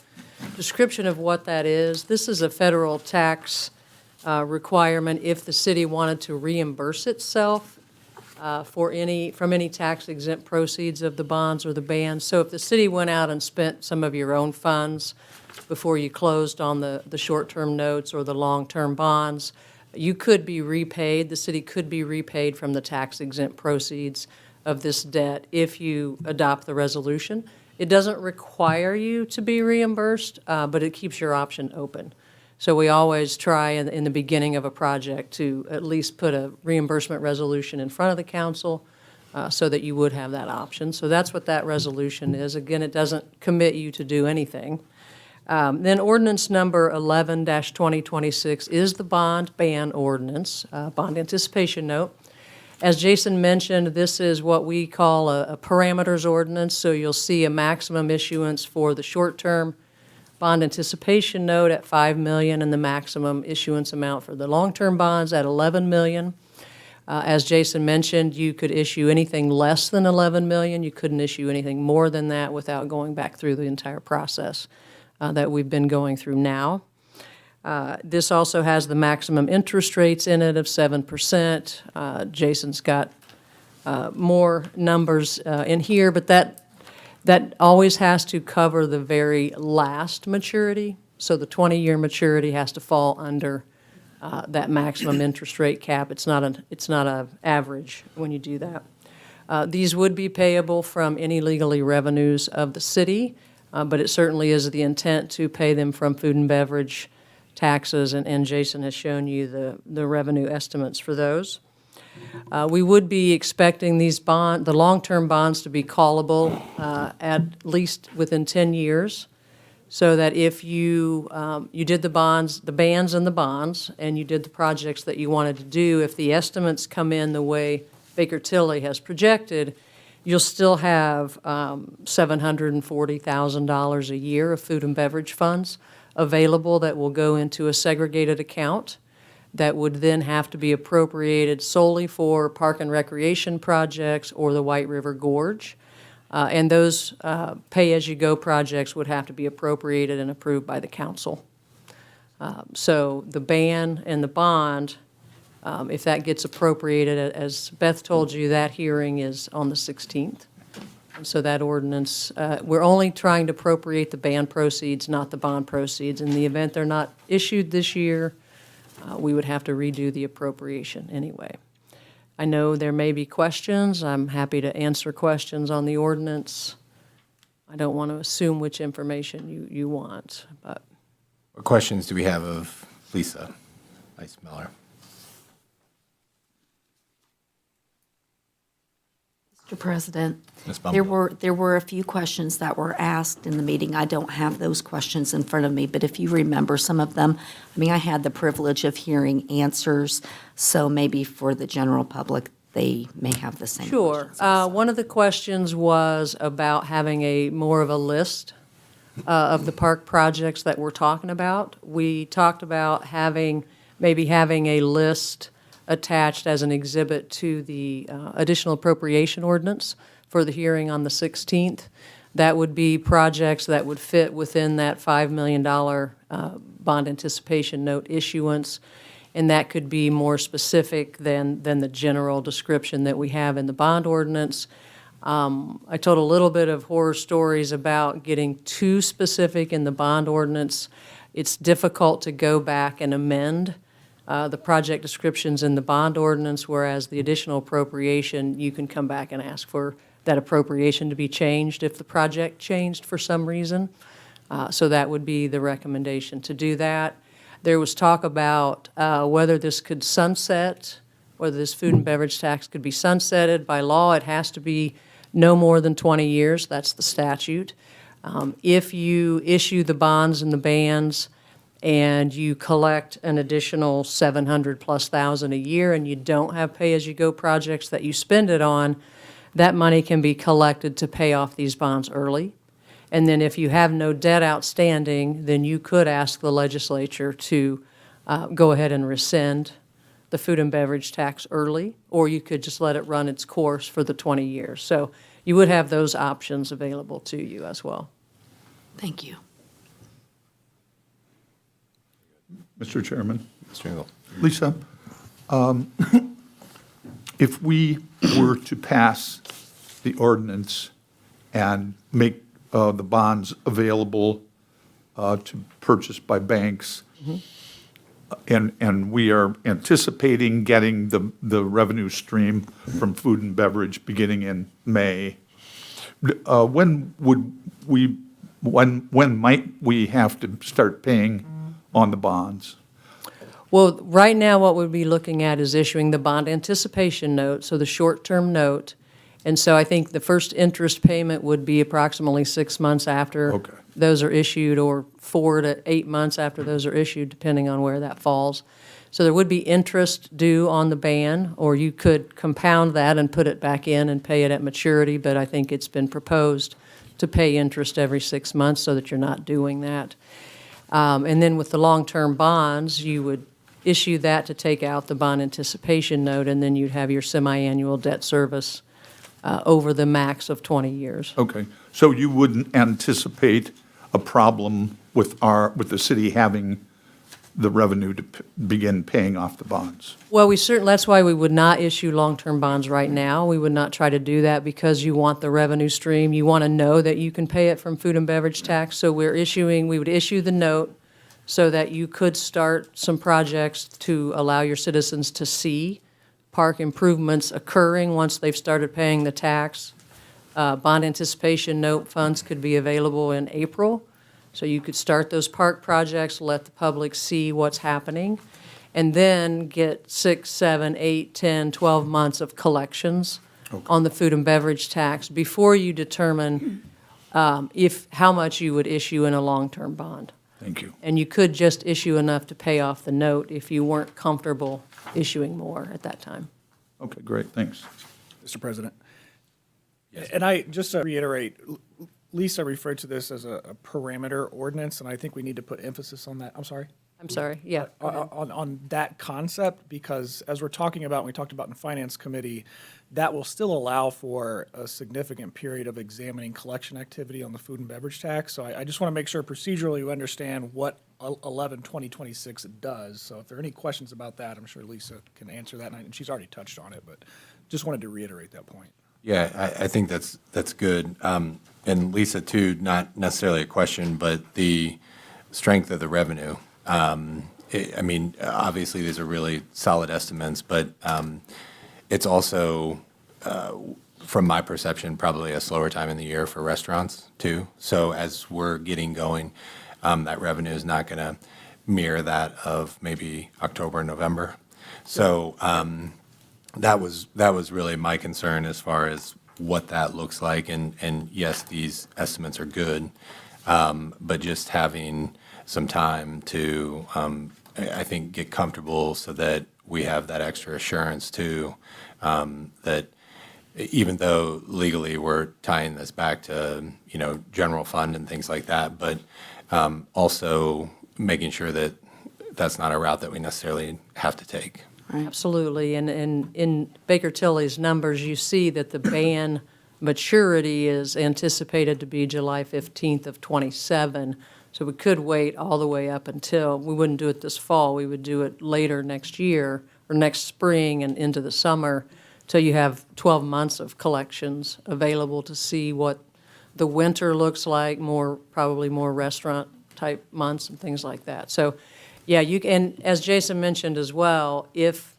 description of what that is. This is a federal tax requirement if the city wanted to reimburse itself from any tax-exempt proceeds of the bonds or the bans. So if the city went out and spent some of your own funds before you closed on the short-term notes or the long-term bonds, you could be repaid, the city could be repaid from the tax-exempt proceeds of this debt if you adopt the resolution. It doesn't require you to be reimbursed, but it keeps your option open. So we always try in the beginning of a project to at least put a reimbursement resolution in front of the council so that you would have that option. So that's what that resolution is. Again, it doesn't commit you to do anything. Then ordinance number 11-2026 is the bond ban ordinance, bond anticipation note. As Jason mentioned, this is what we call a parameters ordinance, so you'll see a maximum issuance for the short-term bond anticipation note at $5 million and the maximum issuance amount for the long-term bonds at $11 million. As Jason mentioned, you could issue anything less than $11 million. You couldn't issue anything more than that without going back through the entire process that we've been going through now. This also has the maximum interest rates in it of 7%. Jason's got more numbers in here, but that always has to cover the very last maturity. So the 20-year maturity has to fall under that maximum interest rate cap. It's not an average when you do that. These would be payable from any legally revenues of the city, but it certainly is the intent to pay them from food and beverage taxes, and Jason has shown you the revenue estimates for those. We would be expecting the long-term bonds to be callable at least within 10 years, so that if you did the bans and the bonds, and you did the projects that you wanted to do, if the estimates come in the way Baker Tilly has projected, you'll still have $740,000 a year of food and beverage funds available that will go into a segregated account that would then have to be appropriated solely for park and recreation projects or the White River Gorge. And those pay-as-you-go projects would have to be appropriated and approved by the council. So the ban and the bond, if that gets appropriated, as Beth told you, that hearing is on the 16th. And so that ordinance, we're only trying to appropriate the ban proceeds, not the bond proceeds. In the event they're not issued this year, we would have to redo the appropriation anyway. I know there may be questions. I'm happy to answer questions on the ordinance. I don't want to assume which information you want, but. What questions do we have of Lisa Ice Miller? Mr. President, Ms. there Bumble. were a few questions that were asked in the meeting. I don't have those questions in front of me, but if you remember some of them, I mean, I had the privilege of hearing answers, so maybe for the general public, they may have the same Sure. questions. One of the questions was about having more of a list of the park projects that we're talking about. We talked about maybe having a list attached as an exhibit to the additional appropriation ordinance for the hearing on the 16th. That would be projects that would fit within that $5 million bond anticipation note issuance, and that could be more specific than the general description that we have in the bond ordinance. I told a little bit of horror stories about getting too specific in the bond ordinance. It's difficult to go back and amend the project descriptions in the bond ordinance, whereas the additional appropriation, you can come back and ask for that appropriation to be changed if the project changed for some reason. So that would be the recommendation to do that. There was talk about whether this could sunset, whether this food and beverage tax could be sunsetted. By law, it has to be no more than 20 years. That's the statute. If you issue the bonds and the bands and you collect an additional 700+ thousand a year and you don't have pay-as-you-go projects that you spend it on, that money can be collected to pay off these bonds early. And then if you have no debt outstanding, then you could ask the legislature to go ahead and rescind the food and beverage tax early, or you could just let it run its course for the 20 years. So you would have those options available to you as well. Thank you. Mr. Chairman. Mr. Engel. Lisa, if we were to pass the ordinance and make the bonds available to purchase by banks, and we are anticipating getting the revenue stream from food and beverage beginning in May, when might we have to start paying on the bonds? Well, right now, what we'd be looking at is issuing the bond anticipation note, so the short-term note. And so I think the first interest payment would be approximately 6 months after those are issued, or 4 to 8 months after those are issued, depending on where that falls. So there would be interest due on the ban, or you could compound that and put it back in and pay it at maturity, but I think it's been proposed to pay interest every 6 months so that you're not doing that. And then with the long-term bonds, you would issue that to take out the bond anticipation note, and then you'd have your semi-annual debt service over the max of 20 years. Okay, so you wouldn't anticipate a problem with the city having the revenue to begin paying off the bonds? Well, that's why we would not issue long-term bonds right now. We would not try to do that because you want the revenue stream. You want to know that you can pay it from food and beverage tax. So we would issue the note so that you could start some projects to allow your citizens to see park improvements occurring once they've started paying the tax. Bond anticipation note funds could be available in April. So you could start those park projects, let the public see what's happening, and then get 6, 7, 8, 10, 12 months of collections on the food and beverage tax before you determine how much you would issue in a long-term bond. Thank you. And you could just issue enough to pay off the note if you weren't comfortable issuing more at that time. Okay, great, thanks. Mr. President. And I, just to reiterate, Lisa referred to this as a parameter ordinance, and I think we need to put emphasis on that. I'm sorry? I'm sorry, yeah. On that concept, because as we're talking about, we talked about in Finance Committee, that will still allow for a significant period of examining collection activity on the food and beverage tax. So I just want to make sure procedurally you understand what 11/2026 does. So if there are any questions about that, I'm sure Lisa can answer that, and she's already touched on it, but just wanted to reiterate that point. Yeah, I think that's good. And Lisa, too, not necessarily a question, but the strength of the revenue. I mean, obviously, these are really solid estimates, but it's also, from my perception, probably a slower time in the year for restaurants, too. So as we're getting going, that revenue is not going to mirror that of maybe October and November. So that was really my concern as far as what that looks like. And yes, these estimates are good, but just having some time to, I think, get comfortable so that we have that extra assurance too, that even though legally we're tying this back to, general fund and things like that, but also making sure that that's not a route that we necessarily have to take. Absolutely. And in Baker Tilly's numbers, you see that the ban maturity is anticipated to be July 15th of '27. So we could wait all the way up until, we wouldn't do it this fall, we would do it later next year or next spring and into the summer till you have 12 months of collections available to see what the winter looks like, probably more restaurant-type months and things like that. So, yeah, and as Jason mentioned as well, if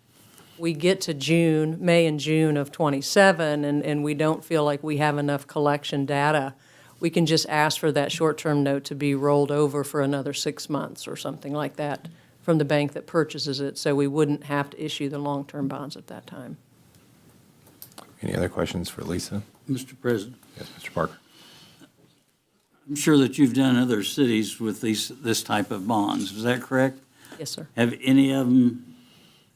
we get to May and June of '27 and we don't feel like we have enough collection data, we can just ask for that short-term note to be rolled over for another 6 months or something like that from the bank that purchases it, so we wouldn't have to issue the long-term bonds at that time. Any other questions for Lisa? Mr. President, Yes, Mr. Parker. I'm sure that you've done other cities with this type of bonds. Is that correct? Yes, sir. Have any of them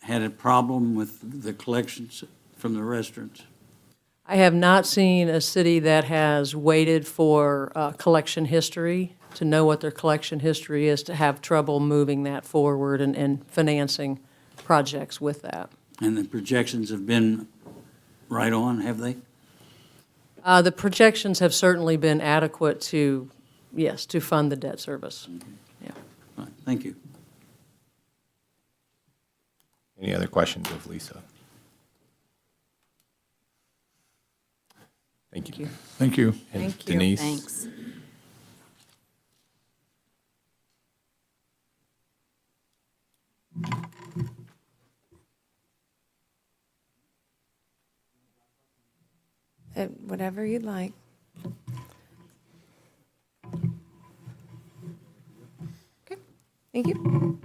had a problem with the collections from the restaurants? I have not seen a city that has waited for collection history, to know what their collection history is, to have trouble moving that forward and financing projects with that. And the projections have been right on, have they? The projections have certainly been adequate to, yes, to fund the debt service. Yeah. All right, thank you. Any other questions of Lisa? Thank you. Thank you. And Thank you. Denise? Thanks. Whatever you'd like. Okay, thank you.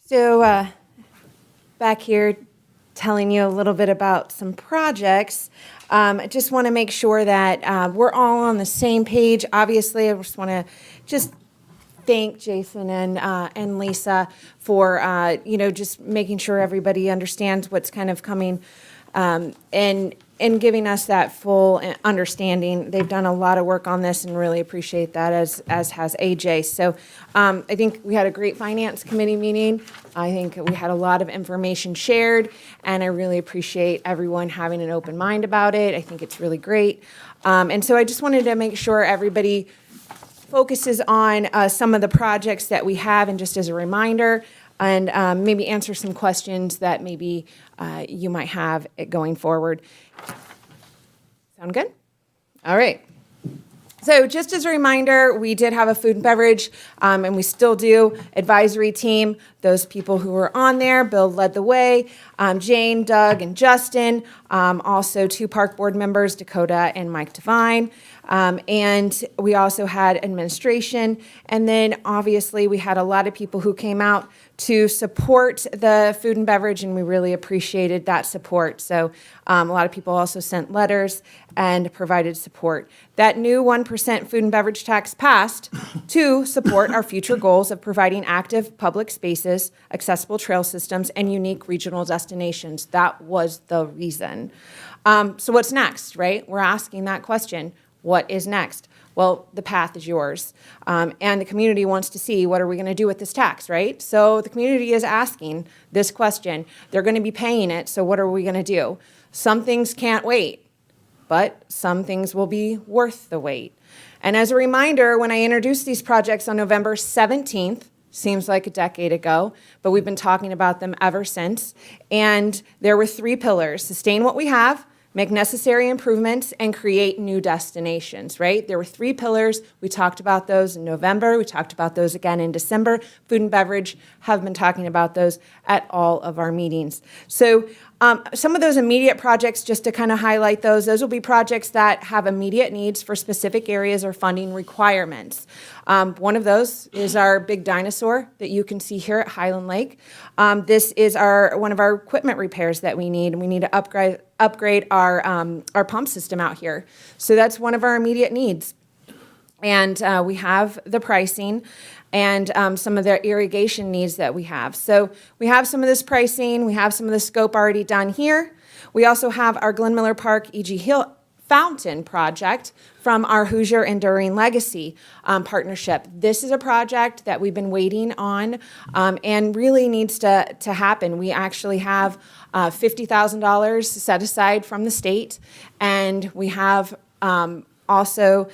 So, back here, telling you a little bit about some projects. I just want to make sure that we're all on the same page. Obviously, I just want to thank Jason and Lisa for just making sure everybody understands what's kind of coming, and giving us that full understanding. They've done a lot of work on this and really appreciate that, as has AJ. So I think we had a great finance committee meeting. I think we had a lot of information shared, and I really appreciate everyone having an open mind about it. I think it's really great. And so I just wanted to make sure everybody focuses on some of the projects that we have, and just as a reminder, and maybe answer some questions that maybe you might have going forward. Sound good? All right. So just as a reminder, we did have a food and beverage, and we still do, advisory team. Those people who were on there, Bill led the way, Jane, Doug, and Justin. Also 2 park board members, Dakota and Mike Devine. And we also had administration. And then obviously we had a lot of people who came out to support the food and beverage, and we really appreciated that support. So a lot of people also sent letters and provided support. That new 1% food and beverage tax passed to support our future goals of providing active public spaces, accessible trail systems, and unique regional destinations. That was the reason. So what's next, right? We're asking that question. What is next? Well, the path is yours. And the community wants to see, what are we going to do with this tax, right? So the community is asking this question. They're going to be paying it, so what are we going to do? Some things can't wait, but some things will be worth the wait. And as a reminder, when I introduced these projects on November 17th, seems like a decade ago, but we've been talking about them ever since. And there were 3 pillars: sustain what we have, make necessary improvements, and create new destinations, right? There were 3 pillars. We talked about those in November. We talked about those again in December. Food and beverage have been talking about those at all of our meetings. So some of those immediate projects, just to kind of highlight those will be projects that have immediate needs for specific areas or funding requirements. One of those is our big dinosaur that you can see here at Highland Lake. This is one of our equipment repairs that we need, and we need to upgrade our pump system out here. So that's one of our immediate needs. And we have the pricing and some of the irrigation needs that we have. So we have some of this pricing, we have some of the scope already done here. We also have our Glen Miller Park E.G. Hill fountain project from our Hoosier Enduring Legacy partnership. This is a project that we've been waiting on and really needs to happen. We actually have $50,000 set aside from the state, and we have also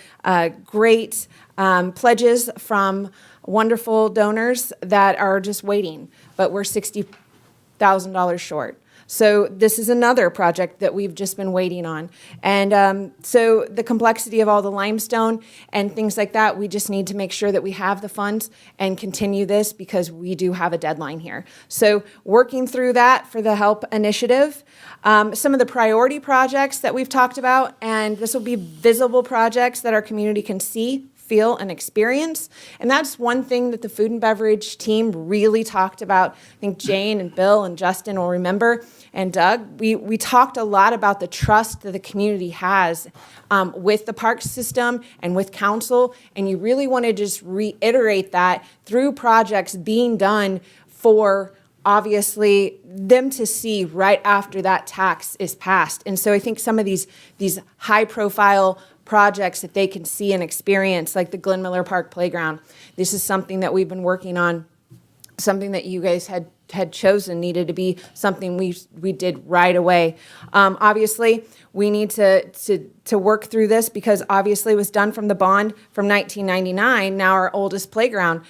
great pledges from wonderful donors that are just waiting, but we're $60,000 short. So this is another project that we've just been waiting on. And so the complexity of all the limestone and things like that, we just need to make sure that we have the funds and continue this because we do have a deadline here. So working through that for the HELP initiative, some of the priority projects that we've talked about, and this will be visible projects that our community can see, feel, and experience. And that's one thing that the food and beverage team really talked about. I think Jane and Bill and Justin will remember, and Doug, we talked a lot about the trust that the community has with the park system and with council, and you really want to just reiterate that through projects being done for obviously them to see right after that tax is passed. And so I think some of these high profile projects that they can see and experience, like the Glenn Miller Park Playground. This is something that we've been working on, something that you guys had chosen needed to be something we did right away. Obviously, we need to work through this because obviously it was done from the bond from 1999, now our oldest playground,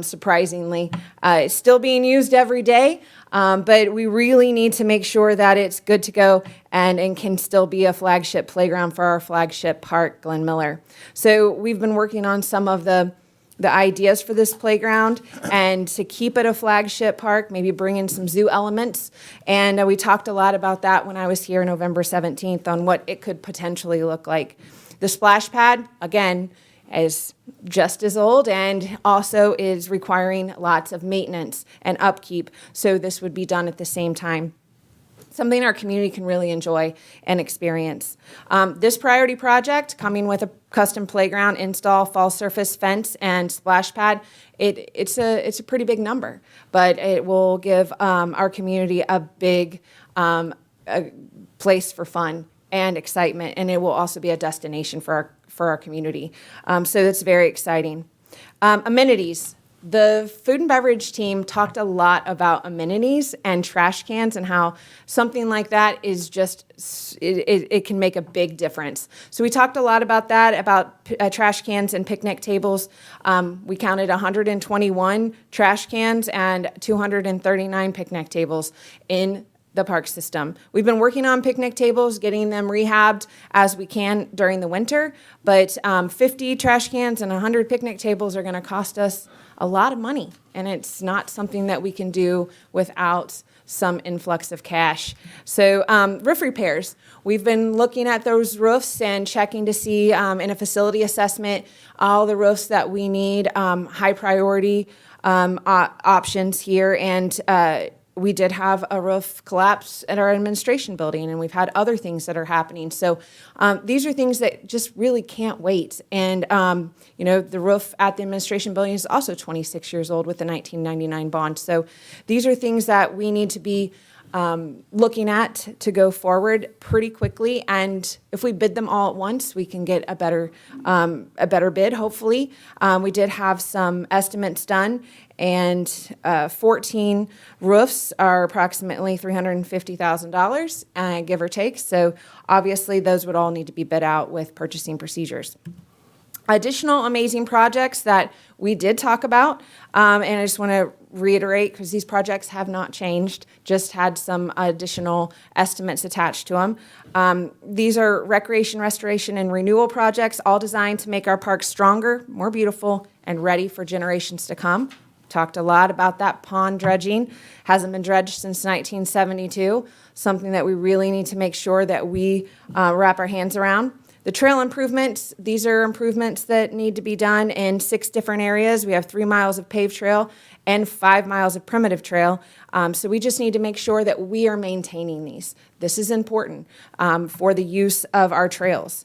surprisingly. It's still being used every day, but we really need to make sure that it's good to go and can still be a flagship playground for our flagship park, Glenn Miller. So we've been working on some of the ideas for this playground and to keep it a flagship park, maybe bring in some zoo elements. And we talked a lot about that when I was here November 17th on what it could potentially look like. The splash pad, again, is just as old and also is requiring lots of maintenance and upkeep. So this would be done at the same time. Something our community can really enjoy and experience. This priority project, coming with a custom playground install, fall surface fence, and splash pad, it's a pretty big number, but it will give our community a big a place for fun and excitement, and it will also be a destination for our community. So it's very exciting. Amenities. The food and beverage team talked a lot about amenities and trash cans and how something like that is just, it can make a big difference. So we talked a lot about that, about trash cans and picnic tables. We counted 121 trash cans and 239 picnic tables in the park system. We've been working on picnic tables, getting them rehabbed as we can during the winter, but 50 trash cans and 100 picnic tables are going to cost us a lot of money, and it's not something that we can do without some influx of cash. So roof repairs. We've been looking at those roofs and checking to see in a facility assessment all the roofs that we need, high priority options here, and we did have a roof collapse at our administration building, and we've had other things that are happening. So these are things that just really can't wait. And, the roof at the administration building is also 26 years old with the 1999 bond. So these are things that we need to be looking at to go forward pretty quickly. And if we bid them all at once, we can get a better bid, hopefully. We did have some estimates done, and 14 roofs are approximately $350,000, give or take. So obviously, those would all need to be bid out with purchasing procedures. Additional amazing projects that we did talk about, and I just want to reiterate, because these projects have not changed, just had some additional estimates attached to them. These are recreation, restoration, and renewal projects, all designed to make our parks stronger, more beautiful, and ready for generations to come. Talked a lot about that pond dredging. Hasn't been dredged since 1972, something that we really need to make sure that we wrap our hands around. The trail improvements, these are improvements that need to be done in 6 different areas. We have 3 miles of paved trail and 5 miles of primitive trail. So we just need to make sure that we are maintaining these. This is important for the use of our trails.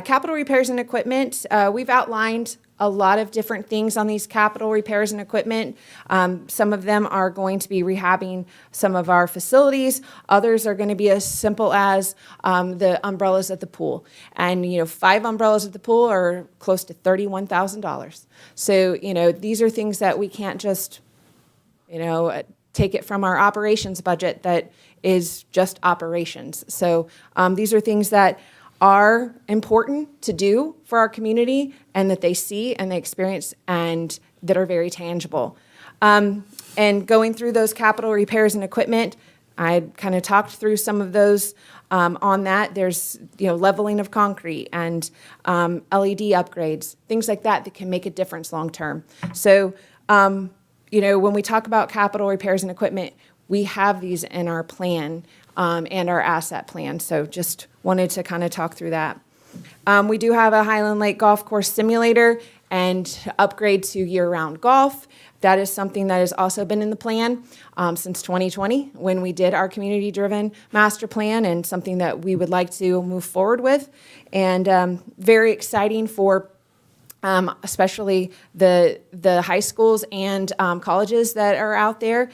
Capital repairs and equipment, we've outlined a lot of different things on these capital repairs and equipment. Some of them are going to be rehabbing some of our facilities. Others are going to be as simple as the umbrellas at the pool. And, 5 umbrellas at the pool are close to $31,000. So, these are things that we can't just, take it from our operations budget that is just operations. So these are things that are important to do for our community and that they see and they experience and that are very tangible. And going through those capital repairs and equipment, I kind of talked through some of those on that. There's, leveling of concrete and LED upgrades, things like that can make a difference long term. So, when we talk about capital repairs and equipment, we have these in our plan and our asset plan. So just wanted to kind of talk through that. We do have a Highland Lake Golf Course simulator and upgrade to year-round golf. That is something that has also been in the plan since 2020 when we did our community-driven master plan, and something that we would like to move forward with. And very exciting for especially the high schools and colleges that are out there.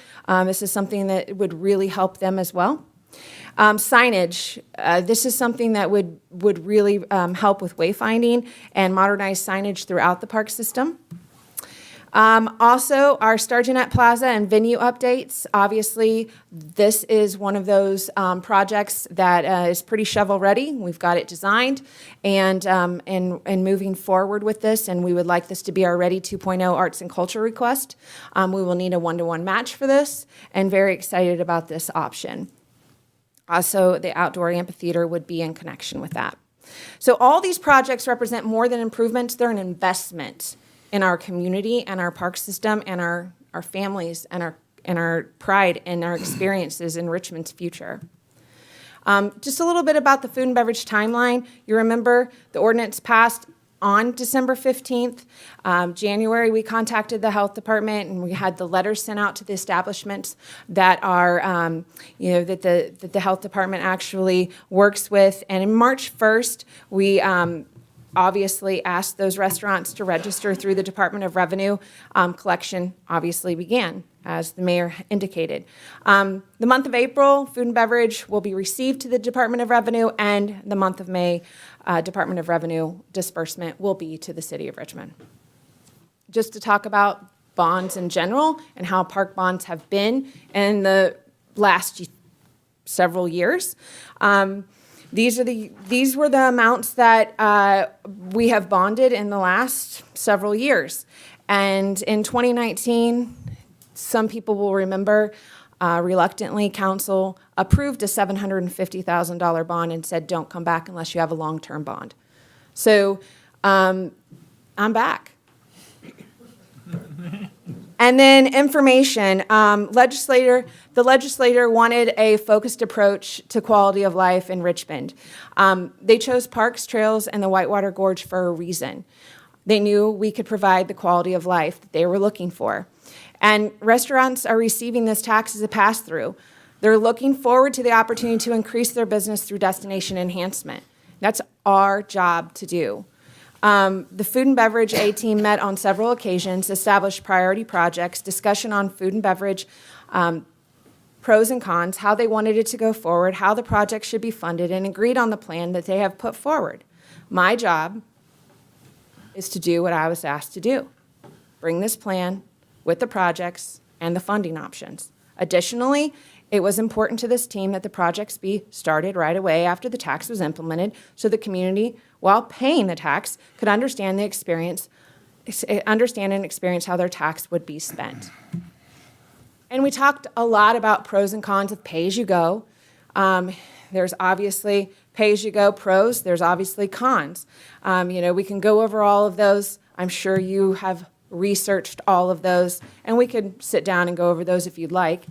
This is something that would really help them as well. Signage, this is something that would really help with wayfinding and modernize signage throughout the park system. Also, our Sturgeonette Plaza and venue updates. Obviously, this is one of those projects that is pretty shovel-ready. We've got it designed and moving forward with this, and we would like this to be our Ready 2.0 Arts and Culture request. We will need a 1-to-1 match for this, and very excited about this option. Also, the outdoor amphitheater would be in connection with that. So all these projects represent more than improvements. They're an investment in our community and our park system and our families and our pride and our experiences in Richmond's future. Just a little bit about the food and beverage timeline. You remember the ordinance passed on December 15th. January, we contacted the health department and we had the letters sent out to the establishments that are, that the health department actually works with. And in March 1st, we obviously asked those restaurants to register through the Department of Revenue. Collection obviously began, as the mayor indicated. The month of April, food and beverage will be received to the Department of Revenue, and the month of May, Department of Revenue disbursement will be to the city of Richmond. Just to talk about bonds in general and how park bonds have been in the last several years. These were the amounts that we have bonded in the last several years. And in 2019, some people will remember, reluctantly, council approved a $750,000 bond and said, don't come back unless you have a long-term bond. So I'm back. And then information. The legislator wanted a focused approach to quality of life in Richmond. They chose parks, trails, and the Whitewater Gorge for a reason. They knew we could provide the quality of life that they were looking for. And restaurants are receiving this tax as a pass-through. They're looking forward to the opportunity to increase their business through destination enhancement. That's our job to do. The Food and Beverage A team met on several occasions, established priority projects, discussion on food and beverage, pros and cons, how they wanted it to go forward, how the project should be funded, and agreed on the plan that they have put forward. My job is to do what I was asked to do, bring this plan with the projects and the funding options. Additionally, it was important to this team that the projects be started right away after the tax was implemented so the community, while paying the tax, could understand and experience how their tax would be spent. And we talked a lot about pros and cons of pay-as-you-go. There's obviously pay-as-you-go pros, there's obviously cons. We can go over all of those. I'm sure you have researched all of those, and we could sit down and go over those if you'd like.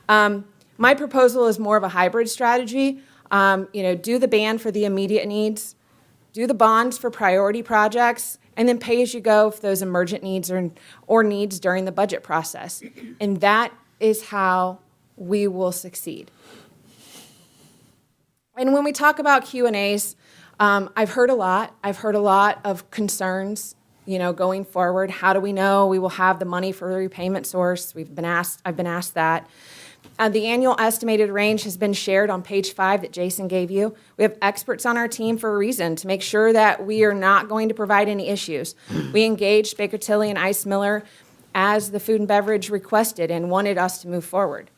My proposal is more of a hybrid strategy. Do the ban for the immediate needs, do the bonds for priority projects, and then pay as you go for those emergent needs or needs during the budget process. And that is how we will succeed. And when we talk about Q&As, I've heard a lot. I've heard a lot of concerns, going forward. How do we know we will have the money for the repayment source? I've been asked that. The annual estimated range has been shared on page 5 that Jason gave you. We have experts on our team for a reason, to make sure that we are not going to provide any issues. We engaged Baker Tilly and Ice Miller as the food and beverage requested and wanted us to move forward.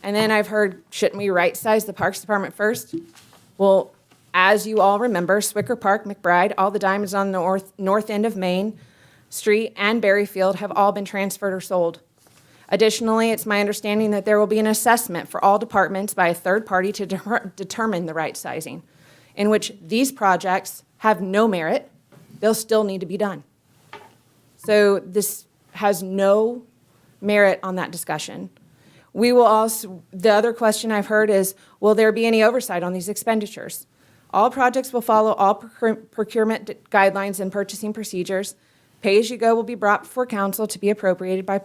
And then I've heard, shouldn't we right-size the Parks Department first? Well, as you all remember, Swicker Park, McBride, all the diamonds on the north end of Main Street and Berryfield have all been transferred or sold. Additionally, it's my understanding that there will be an assessment for all departments by a third party to determine the right sizing, in which these projects have no merit. They'll still need to be done. So this has no merit on that discussion. We will also, the other question I've heard is, will there be any oversight on these expenditures? All projects will follow all procurement guidelines and purchasing procedures. Pay-as-you-go will be brought before council to be appropriated by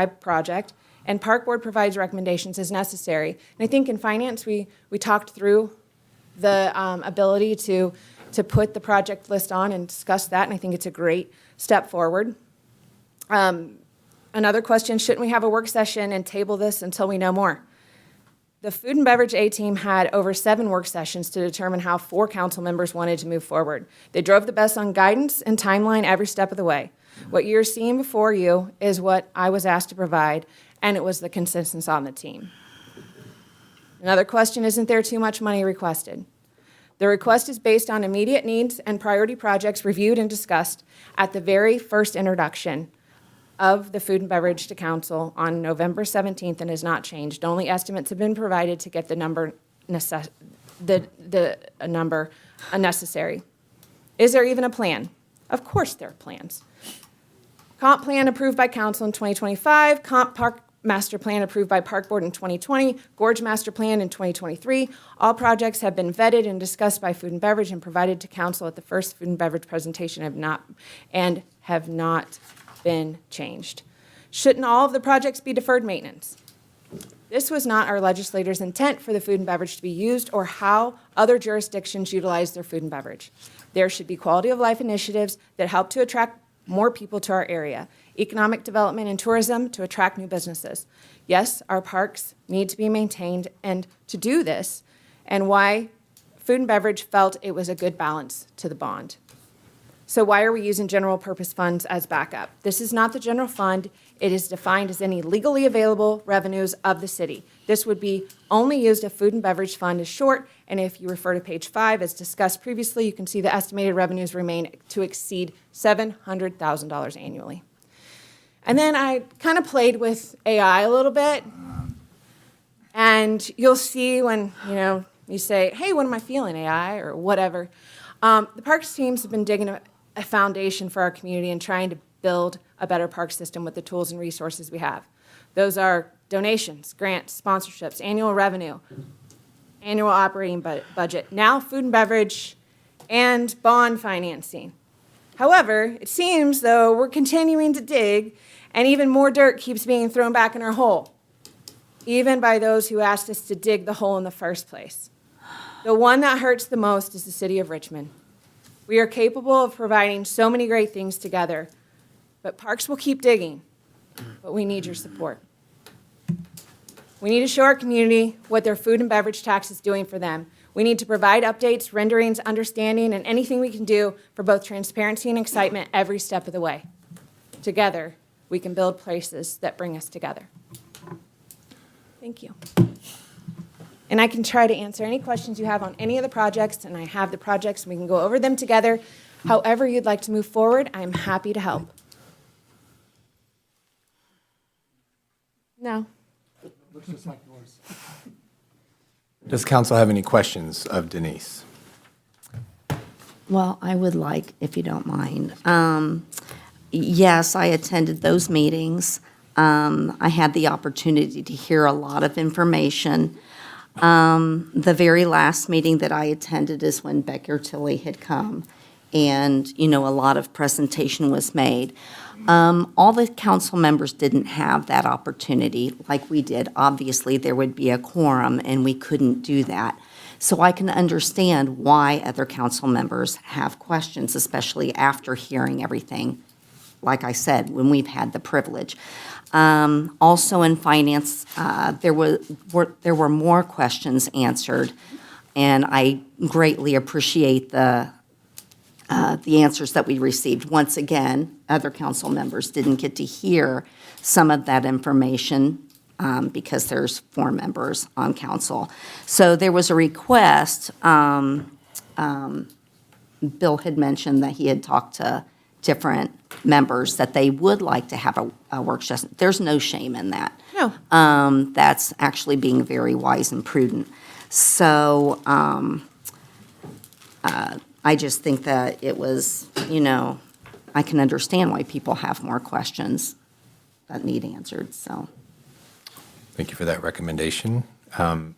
project, and Park Board provides recommendations as necessary. And I think in finance, we talked through the ability to put the project list on and discuss that, and I think it's a great step forward. Another question, shouldn't we have a work session and table this until we know more? The Food and Beverage A-Team had over 7 work sessions to determine how 4 council members wanted to move forward. They drove the best on guidance and timeline every step of the way. What you're seeing before you is what I was asked to provide, and it was the consensus on the team. Another question, isn't there too much money requested? The request is based on immediate needs and priority projects reviewed and discussed at the very first introduction of the food and beverage to council on November 17th and has not changed. Only estimates have been provided to get the number number unnecessary. Is there even a plan? Of course there are plans. Comp plan approved by council in 2025, comp park master plan approved by Park Board in 2020, Gorge master plan in 2023. All projects have been vetted and discussed by food and beverage and provided to council at the first food and beverage presentation have not been changed. Shouldn't all of the projects be deferred maintenance? This was not our legislators' intent for the food and beverage to be used or how other jurisdictions utilize their food and beverage. There should be quality of life initiatives that help to attract more people to our area, economic development and tourism to attract new businesses. Yes, our parks need to be maintained, and to do this, and why food and beverage felt it was a good balance to the bond. So why are we using general purpose funds as backup? This is not the general fund. It is defined as any legally available revenues of the city. This would be only used if food and beverage fund is short, and if you refer to page 5, as discussed previously, you can see the estimated revenues remain to exceed $700,000 annually. And then I kind of played with AI a little bit, and you'll see when, you say, hey, what am I feeling, AI, or whatever. The parks teams have been digging a foundation for our community and trying to build a better park system with the tools and resources we have. Those are donations, grants, sponsorships, annual revenue, annual operating budget, now food and beverage, and bond financing. However, it seems though we're continuing to dig, and even more dirt keeps being thrown back in our hole, even by those who asked us to dig the hole in the first place. The one that hurts the most is the city of Richmond. We are capable of providing so many great things together, but parks will keep digging, but we need your support. We need to show our community what their food and beverage tax is doing for them. We need to provide updates, renderings, understanding, and anything we can do for both transparency and excitement every step of the way. Together, we can build places that bring us together. Thank you. And I can try to answer any questions you have on any of the projects, and I have the projects, and we can go over them together. However you'd like to move forward, I'm happy to help. No. Looks just like yours. Does council have any questions of Denise? Well, I would like, if you don't mind. Yes, I attended those meetings. I had the opportunity to hear a lot of information. The very last meeting that I attended is when Becker Tilly had come, and, a lot of presentation was made. All the council members didn't have that opportunity like we did. Obviously, there would be a quorum, and we couldn't do that. So I can understand why other council members have questions, especially after hearing everything, like I said, when we've had the privilege. Also in finance, there were more questions answered, and I greatly appreciate the answers that we received. Once again, other council members didn't get to hear some of that information because there's 4 members on council. So there was a request. Bill had mentioned that he had talked to different members that they would like to have a work session. There's no shame in that. No. That's actually being very wise and prudent. So I just think that it was, I can understand why people have more questions that need answered, so. Thank you for that recommendation. What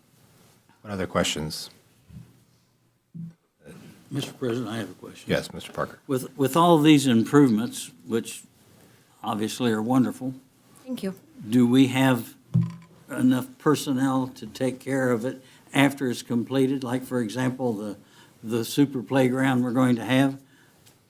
other questions? Mr. President, I have a question. Yes, Mr. Parker. With all these improvements, which obviously are wonderful, Thank you. do we have enough personnel to take care of it after it's completed? Like, for example, the super playground we're going to have,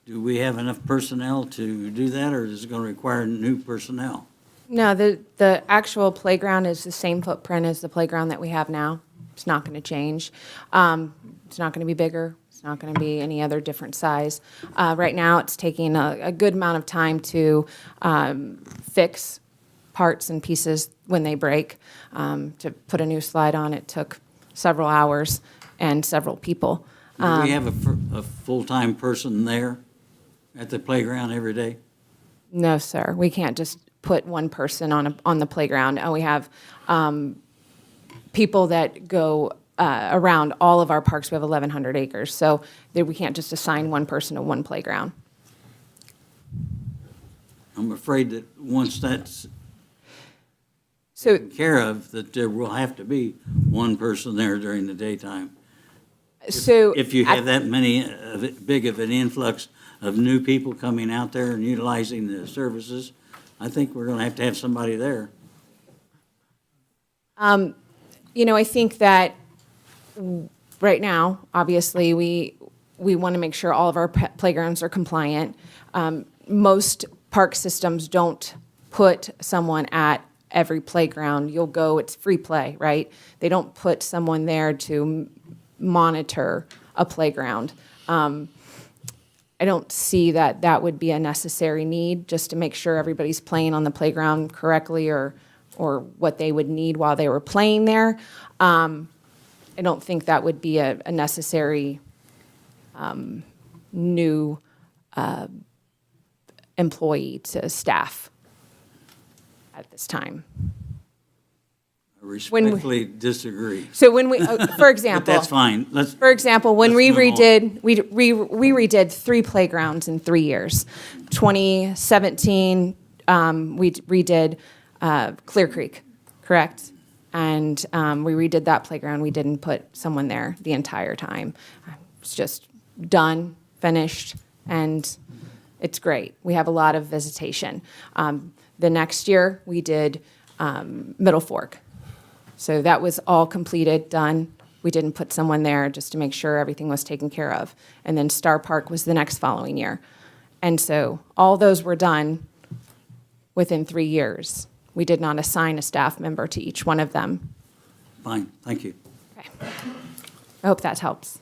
do we have enough personnel to do that, or is it going to require new personnel? No, the actual playground is the same footprint as the playground that we have now. It's not going to change. It's not going to be bigger. It's not going to be any other different size. Right now, it's taking a good amount of time to fix parts and pieces when they break. To put a new slide on, it took several hours and several people. Do we have a full-time person there at the playground every day? No, sir. We can't just put one person on the playground. And we have people that go around all of our parks. We have 1,100 acres, so we can't just assign one person to one playground. I'm afraid that once that's So, taken care of, that there will have to be one person there during the daytime. so If you at- have that big of an influx of new people coming out there and utilizing the services, I think we're going to have somebody there. I think that right now, obviously, we want to make sure all of our playgrounds are compliant. Most park systems don't put someone at every playground. You'll go, it's free play, right? They don't put someone there to monitor a playground. I don't see that would be a necessary need, just to make sure everybody's playing on the playground correctly or what they would need while they were playing there. I don't think that would be a necessary new employee to staff at this time. I respectfully disagree. So when we, for example. But that's fine. For example, when we let's move redid, we redid 3 playgrounds in 3 years. 2017, we redid Clear Creek, correct? And we redid that playground. We didn't put someone there the entire time. It's just done, finished, and it's great. We have a lot of visitation. The next year, we did Middle Fork. So that was all completed, done. We didn't put someone there just to make sure everything was taken care of. And then Star Park was the next following year. And so all those were done within 3 years. We did not assign a staff member to each one of them. Fine, thank you. Okay. I hope that helps.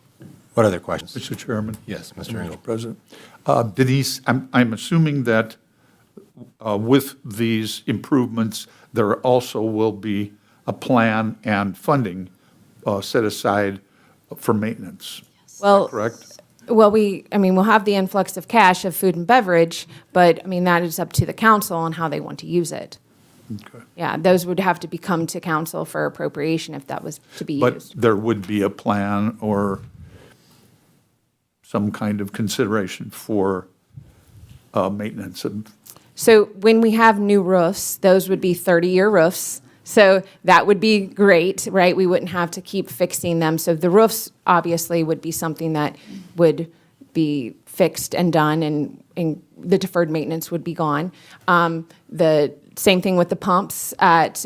What other questions? Mr. Chairman? Yes, Mr. Engel. President. Denise, I'm assuming that with these improvements, there also will be a plan and funding set aside for maintenance. Well, Correct? Well, we'll have the influx of cash of food and beverage, but, that is up to the council on how they want to use it. Okay. Yeah, those would have to come to council for appropriation if that was to be But used. there would be a plan or some kind of consideration for maintenance and So when we have new roofs, those would be 30-year roofs. So that would be great, right? We wouldn't have to keep fixing them. So the roofs obviously would be something that would be fixed and done, and the deferred maintenance would be gone. The same thing with the pumps at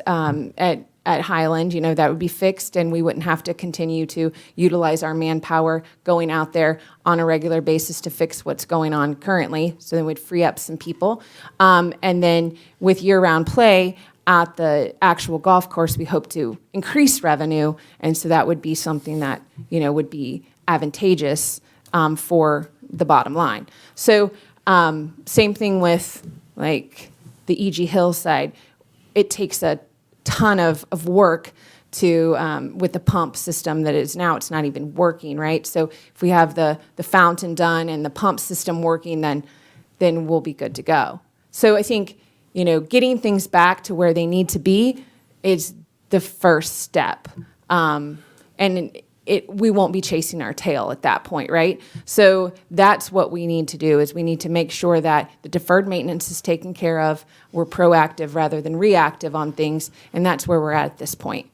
at Highland, that would be fixed, and we wouldn't have to continue to utilize our manpower going out there on a regular basis to fix what's going on currently. So then we'd free up some people. And then with year-round play at the actual golf course, we hope to increase revenue, and so that would be something that, would be advantageous for the bottom line. So same thing with like the E.G. Hill side. It takes a ton of work to with the pump system that is now, it's not even working, right? So if we have the fountain done and the pump system working, then we'll be good to go. So I think, getting things back to where they need to be is the first step. And we won't be chasing our tail at that point, right? So that's what we need to do, is we need to make sure that the deferred maintenance is taken care of. We're proactive rather than reactive on things, and that's where we're at this point.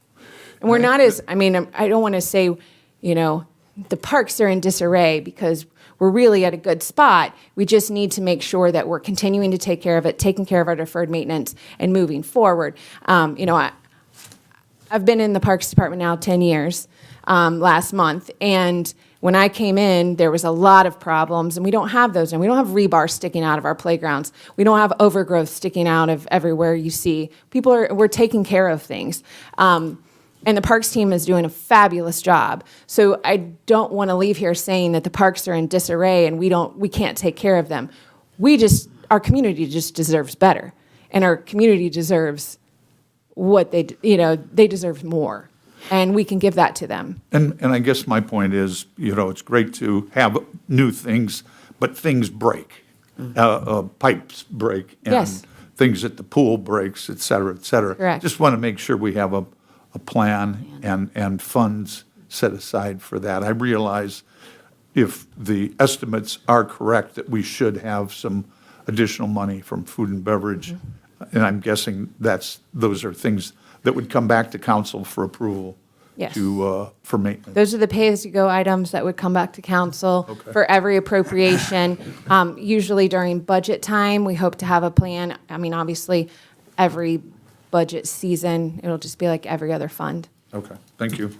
And we're not as, I don't want to say, the parks are in disarray, because we're really at a good spot. We just need to make sure that we're continuing to take care of it, taking care of our deferred maintenance, and moving forward. I've been in the Parks Department now 10 years. Last month, and when I came in, there was a lot of problems, and we don't have those, and we don't have rebar sticking out of our playgrounds. We don't have overgrowth sticking out of everywhere you see. We're taking care of things. And the parks team is doing a fabulous job. So I don't want to leave here saying that the parks are in disarray and we can't take care of them. Our community just deserves better, and our community deserves what they deserve more. And we can give that to them. And I guess my point is, it's great to have new things, but things break. Pipes break, and Yes. things at the pool breaks, et cetera, et cetera. Correct. Just want to make sure we have a plan and funds set aside for that. I realize if the estimates are correct, that we should have some additional money from food and beverage. And I'm guessing those are things that would come back to council for approval. Yes. For maintenance. Those are the pay-as-you-go items that would come back to council for every appropriation. Usually during budget time, we hope to have a plan. Obviously, every budget season, it'll just be like every other fund. Okay, thank you.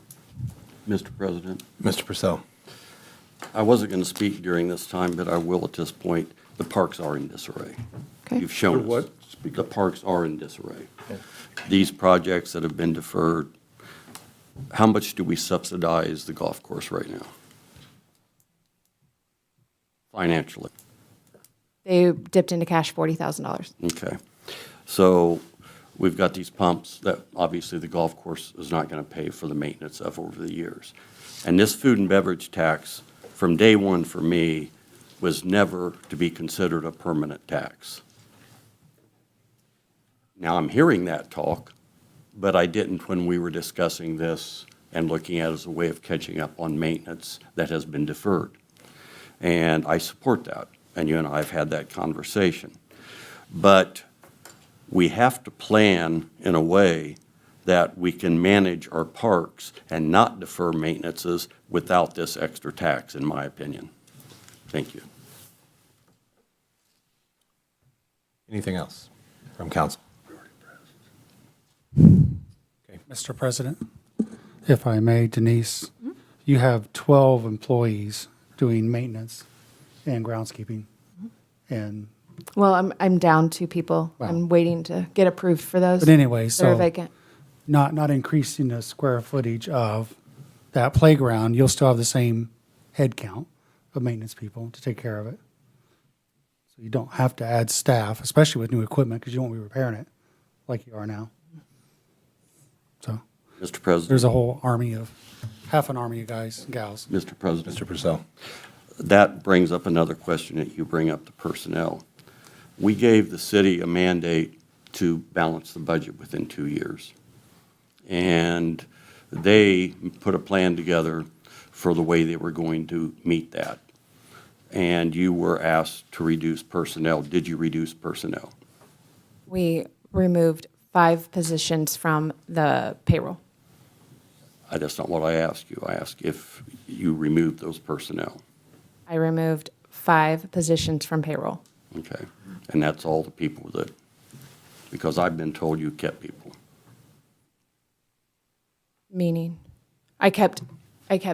Mr. President, Mr. Purcell. I wasn't going to speak during this time, but I will at this point. The parks are in disarray. Okay. You've shown us. They're what? Speak The parks are in disarray. These projects that have been deferred, how much do we subsidize the golf course right now? Financially? They dipped into cash $40,000. Okay. So we've got these pumps that obviously the golf course is not going to pay for the maintenance of over the years. And this food and beverage tax, from day one for me, was never to be considered a permanent tax. Now, I'm hearing that talk, but I didn't when we were discussing this and looking at it as a way of catching up on maintenance that has been deferred. And I support that, and you and I have had that conversation. But we have to plan in a way that we can manage our parks and not defer maintenances without this extra tax, in my opinion. Thank you. Anything else from council? Mr. President, if I may, Denise, you have 12 employees doing maintenance and groundskeeping. And, Well, I'm down 2 people. Wow. I'm waiting to get approved for those. but anyway, that are so vacant. not increasing the square footage of that playground, you'll still have the same head count of maintenance people to take care of it. So you don't have to add staff, especially with new equipment, because you won't be repairing it like you are now. So Mr. President. there's a whole half an army of guys and gals. Mr. President. Mr. Purcell. That brings up another question that you bring up, the personnel. We gave the city a mandate to balance the budget within 2 years. And they put a plan together for the way they were going to meet that. And you were asked to reduce personnel. Did you reduce personnel? We removed 5 positions from the payroll. That's not what I asked you. I asked if you removed those personnel. I removed 5 positions from payroll. Okay. And that's all the people that, because I've been told you kept people. Meaning, I kept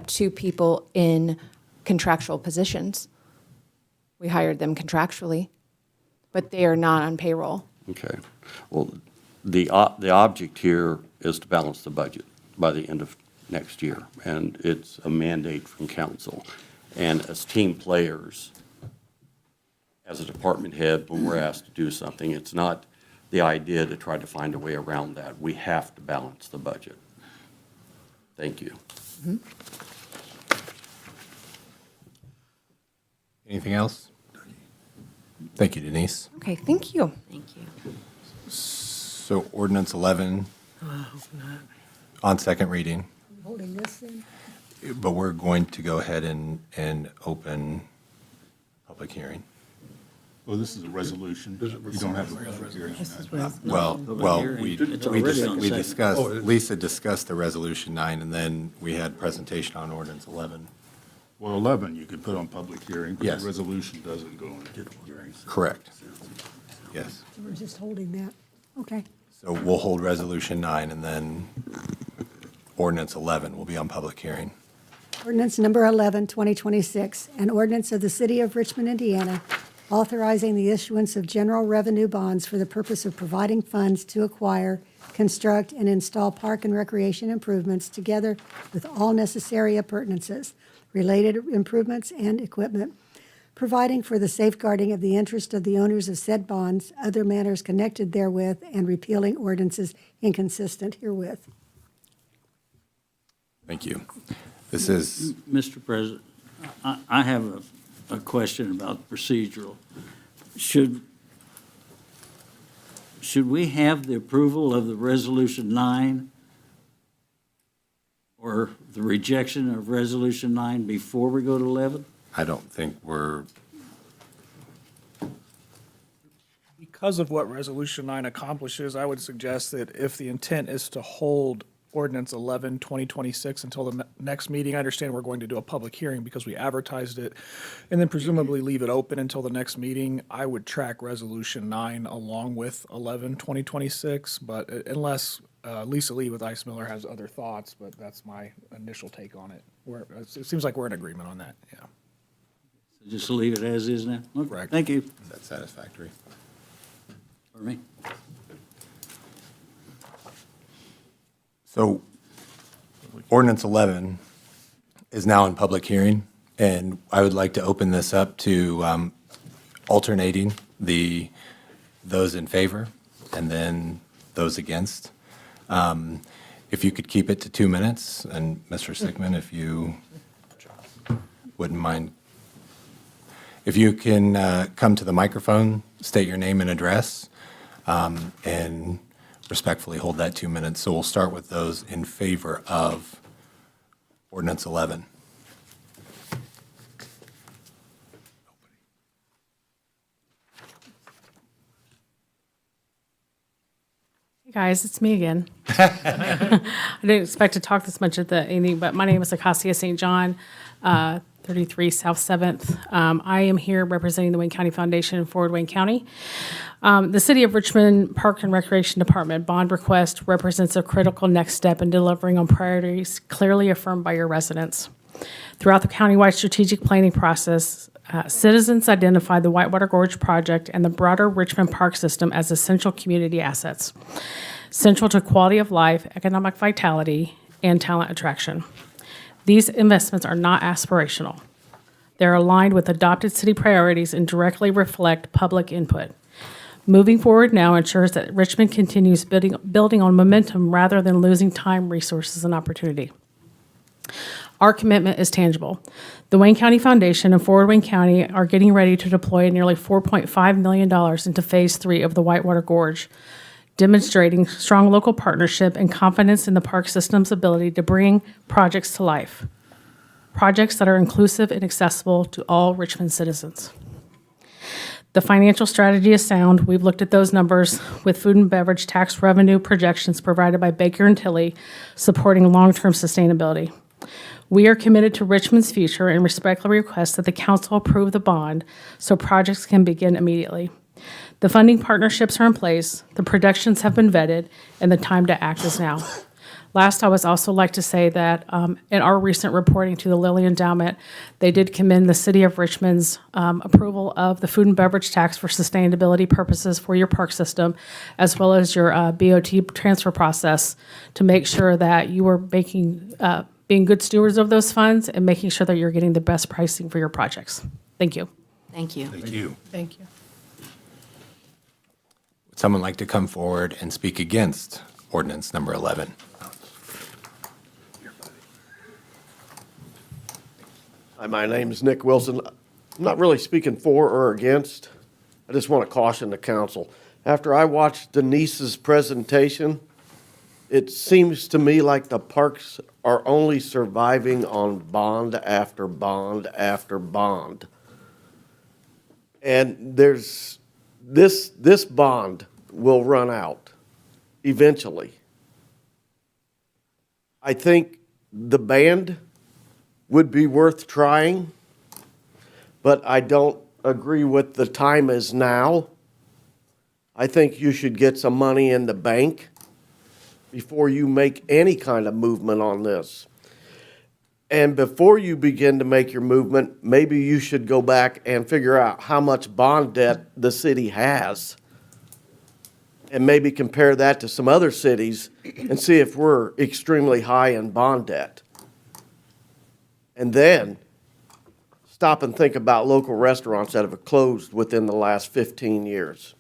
2 people in contractual positions. We hired them contractually, but they are not on payroll. Okay. Well, the object here is to balance the budget by the end of next year, and it's a mandate from council. And as team players, as a department head, when we're asked to do something, it's not the idea to try to find a way around that. We have to balance the budget. Thank you. Anything else? Thank you, Denise. Okay, thank you. Thank you. So ordinance 11 on second reading, Holding this in. but we're going to go ahead and open public hearing. Well, this is a resolution. You don't have a public hearing. Well, we It's already on second. discussed, Lisa discussed the resolution 9, and then we had presentation on ordinance 11. Well, 11, you could put on public hearing, but Yes. the resolution doesn't go on hearing. Correct. Yes. So we're just holding that. Okay. So we'll hold resolution 9, and then ordinance 11 will be on public hearing. Ordinance number 11, 2026, an ordinance of the City of Richmond, Indiana, authorizing the issuance of general revenue bonds for the purpose of providing funds to acquire, construct, and install park and recreation improvements together with all necessary appurtenances, related improvements and equipment, providing for the safeguarding of the interest of the owners of said bonds, other matters connected therewith, and repealing ordinances inconsistent herewith. Thank you. This is, Mr. President, I have a question about procedural. Should we have the approval of the Resolution 9 or the rejection of Resolution 9 before we go to 11? I don't think we're, Because of what Resolution 9 accomplishes, I would suggest that if the intent is to hold Ordinance 11, 2026 until the next meeting, I understand we're going to do a public hearing because we advertised it, and then presumably leave it open until the next meeting. I would track Resolution 9 along with 11, 2026, but unless Lisa Lee with Ice Miller has other thoughts, but that's my initial take on it. It seems like we're in agreement on that, yeah. So just leave it as is now? Okay, Correct. thank you. is that satisfactory? For me. So ordinance 11 is now in public hearing, and I would like to open this up to alternating those in favor and then those against. If you could keep it to 2 minutes, and Mr. Sickman, if you wouldn't mind. If you can come to the microphone, state your name and address, and respectfully hold that 2 minutes. So we'll start with those in favor of ordinance 11. Hey guys, it's me again. I didn't expect to talk this much at the meeting, but my name is Acacia St. John, 33 South 7th. I am here representing the Wayne County Foundation in Fort Wayne County. The City of Richmond Park and Recreation Department bond request represents a critical next step in delivering on priorities clearly affirmed by your residents. Throughout the countywide strategic planning process, citizens identified the Whitewater Gorge project and the broader Richmond Park system as essential community assets, central to quality of life, economic vitality, and talent attraction. These investments are not aspirational. They're aligned with adopted city priorities and directly reflect public input. Moving forward now ensures that Richmond continues building on momentum rather than losing time, resources, and opportunity. Our commitment is tangible. The Wayne County Foundation and Fort Wayne County are getting ready to deploy nearly $4.5 million into Phase 3 of the Whitewater Gorge, demonstrating strong local partnership and confidence in the park system's ability to bring projects to life, projects that are inclusive and accessible to all Richmond citizens. The financial strategy is sound. We've looked at those numbers with food and beverage tax revenue projections provided by Baker and Tilly supporting long-term sustainability. We are committed to Richmond's future and respectfully request that the council approve the bond so projects can begin immediately. The funding partnerships are in place, the projections have been vetted, and the time to act is now. Last, I would also like to say that in our recent reporting to the Lilly Endowment, they did commend the City of Richmond's approval of the food and beverage tax for sustainability purposes for your park system, as well as your BOT transfer process to make sure that you are being good stewards of those funds and making sure that you're getting the best pricing for your projects. Thank you. Thank you. Thank you. Thank you. Would someone like to come forward and speak against ordinance number 11? Hi, my name is Nick Wilson. I'm not really speaking for or against. I just want to caution the council. After I watched Denise's presentation, it seems to me like the parks are only surviving on bond after bond after bond. And there's this bond will run out eventually. I think the band would be worth trying, but I don't agree with the time is now. I think you should get some money in the bank before you make any kind of movement on this. And before you begin to make your movement, maybe you should go back and figure out how much bond debt the city has, and maybe compare that to some other cities and see if we're extremely high in bond debt. And then stop and think about local restaurants that have closed within the last 15 years.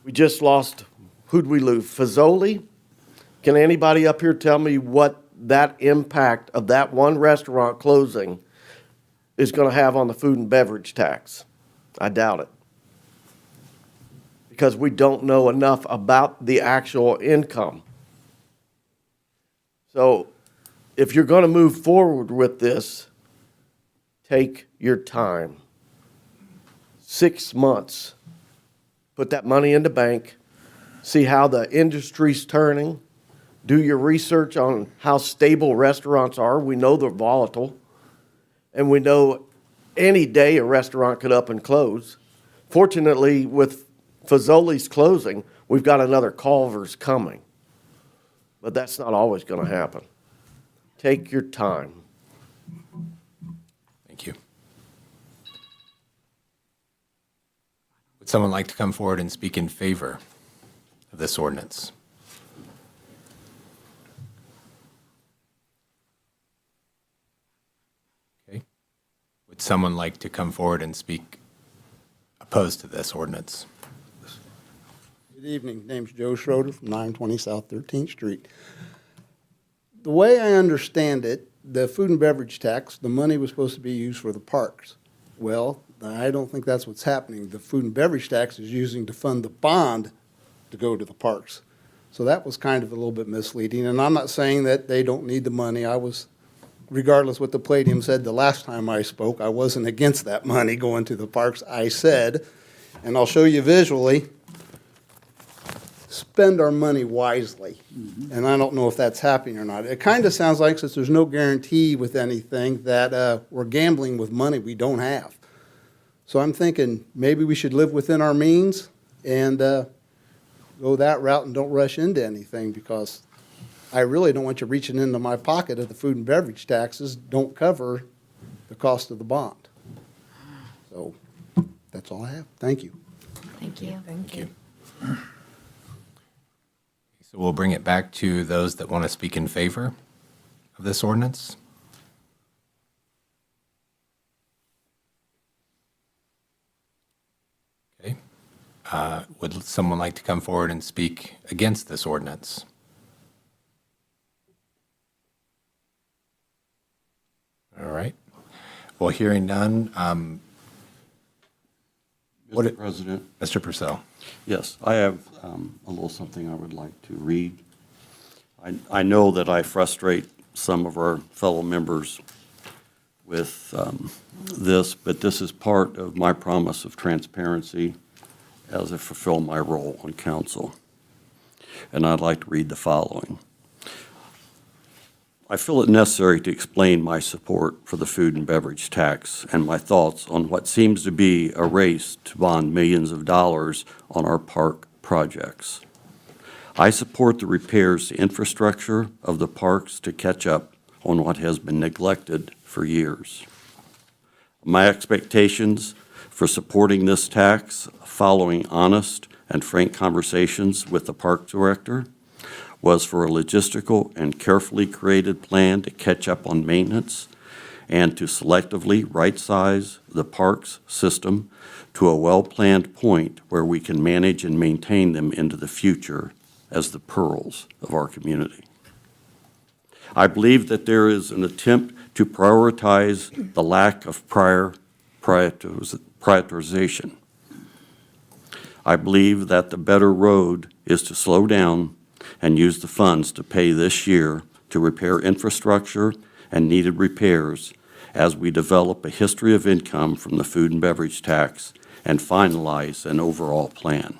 We just lost, who'd we lose? Fazoli? Can anybody up here tell me what that impact of that one restaurant closing is going to have on the food and beverage tax? I doubt it. Because we don't know enough about the actual income. So if you're going to move forward with this, take your time. 6 months. Put that money in the bank. See how the industry's turning. Do your research on how stable restaurants are. We know they're volatile. And we know any day a restaurant could up and close. Fortunately, with Fazoli's closing, we've got another Culver's coming. But that's not always going to happen. Take your time. Thank you. Would someone like to come forward and speak in favor of this ordinance? Okay. Would someone like to come forward and speak opposed to this ordinance? Good evening. Name's Joe Schroeder from 920 South 13th Street. The way I understand it, the food and beverage tax, the money was supposed to be used for the parks. Well, I don't think that's what's happening. The food and beverage tax is using to fund the bond to go to the parks. So that was kind of a little bit misleading. And I'm not saying that they don't need the money. I was, regardless what the Palladium said the last time I spoke, I wasn't against that money going to the parks. I said, and I'll show you visually, spend our money wisely. And I don't know if that's happening or not. It kind of sounds like, since there's no guarantee with anything, that we're gambling with money we don't have. So I'm thinking maybe we should live within our means and go that route and don't rush into anything, because I really don't want you reaching into my pocket if the food and beverage taxes don't cover the cost of the bond. So that's all I have. Thank you. Thank you. Thank you. So we'll bring it back to those that want to speak in favor of this ordinance. Okay. Would someone like to come forward and speak against this ordinance? All right. Well, hearing none, Mr. President. Mr. Purcell. Yes, I have a little something I would like to read. I know that I frustrate some of our fellow members with this, but this is part of my promise of transparency as I fulfill my role on council. And I'd like to read the following. I feel it necessary to explain my support for the food and beverage tax and my thoughts on what seems to be a race to bond millions of dollars on our park projects. I support the repairs to infrastructure of the parks to catch up on what has been neglected for years. My expectations for supporting this tax, following honest and frank conversations with the park director, was for a logistical and carefully created plan to catch up on maintenance and to selectively right-size the parks system to a well-planned point where we can manage and maintain them into the future as the pearls of our community. I believe that there is an attempt to prioritize the lack of prioritization. I believe that the better road is to slow down and use the funds to pay this year to repair infrastructure and needed repairs as we develop a history of income from the food and beverage tax and finalize an overall plan.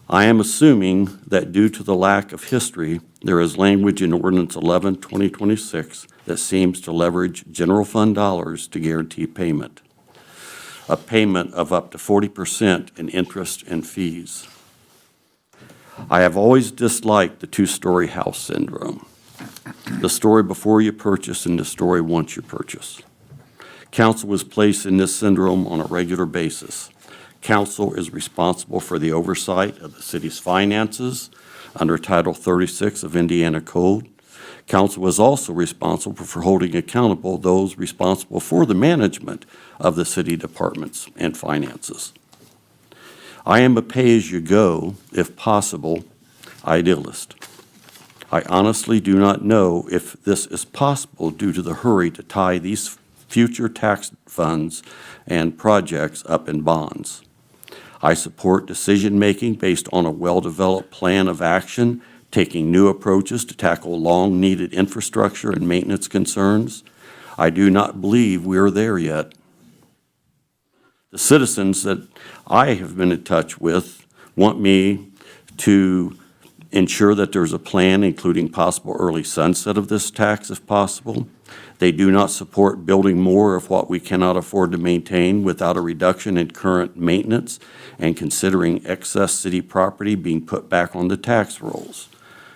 I am assuming that due to the lack of history, there is language in Ordinance 11, 2026 that seems to leverage general fund dollars to guarantee payment, a payment of up to 40% in interest and fees. I have always disliked the two-story house syndrome, the story before you purchase and the story once you purchase. Council was placed in this syndrome on a regular basis. Council is responsible for the oversight of the city's finances under Title 36 of Indiana Code. Council is also responsible for holding accountable those responsible for the management of the city departments and finances. I am a pay-as-you-go, if possible, idealist. I honestly do not know if this is possible due to the hurry to tie these future tax funds and projects up in bonds. I support decision-making based on a well-developed plan of action, taking new approaches to tackle long-needed infrastructure and maintenance concerns. I do not believe we are there yet. The citizens that I have been in touch with want me to ensure that there's a plan, including possible early sunset of this tax if possible. They do not support building more of what we cannot afford to maintain without a reduction in current maintenance and considering excess city property being put back on the tax rolls.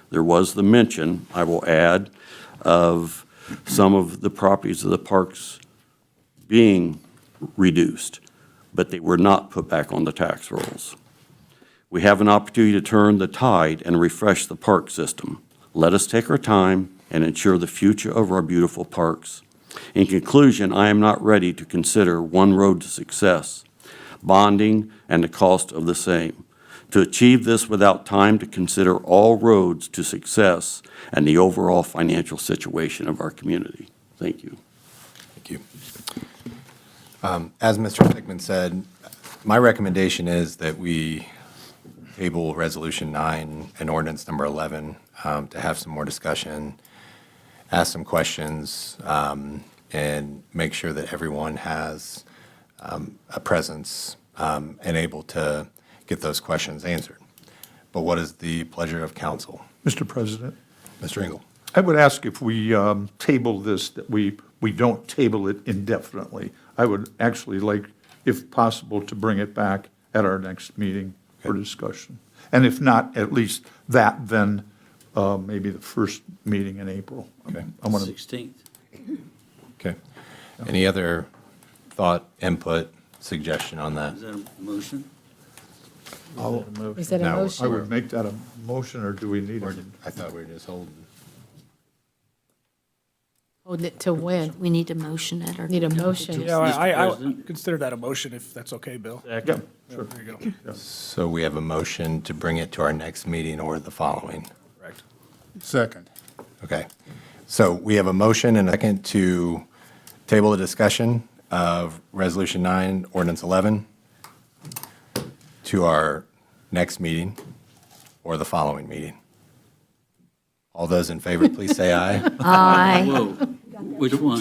There was the mention, I will add, of some of the properties of the parks being reduced, but they were not put back on the tax rolls. We have an opportunity to turn the tide and refresh the park system. Let us take our time and ensure the future of our beautiful parks. In conclusion, I am not ready to consider one road to success, bonding, and the cost of the same. To achieve this without time to consider all roads to success and the overall financial situation of our community. Thank you. Thank you. As Mr. Hickman said, my recommendation is that we table Resolution 9 and Ordinance Number 11 to have some more discussion, ask some questions, and make sure that everyone has a presence and able to get those questions answered. But what is the pleasure of council? Mr. President, Mr. Engel? I would ask if we table this, that we don't table it indefinitely. I would actually like, if possible, to bring it back at our next meeting for discussion. And if not, at least that, then maybe the first meeting in April. Okay. I want to 16th. Okay. Any other thought, input, suggestion on that? Is that a motion? Is that a No, motion? I would make that a motion, or do we need Or it? I thought we were just holding. Hold it to when? We need to motion it or. Need a motion. Yeah, Mr. I President? consider that a motion if that's okay, Bill. Yeah, sure. There you go. So we have a motion to bring it to our next meeting or the following. Correct. Second. Okay. So we have a motion and a second to table the discussion of Resolution 9, Ordinance 11 to our next meeting or the following meeting. All those in favor, please say aye. Aye. Whoa, which one?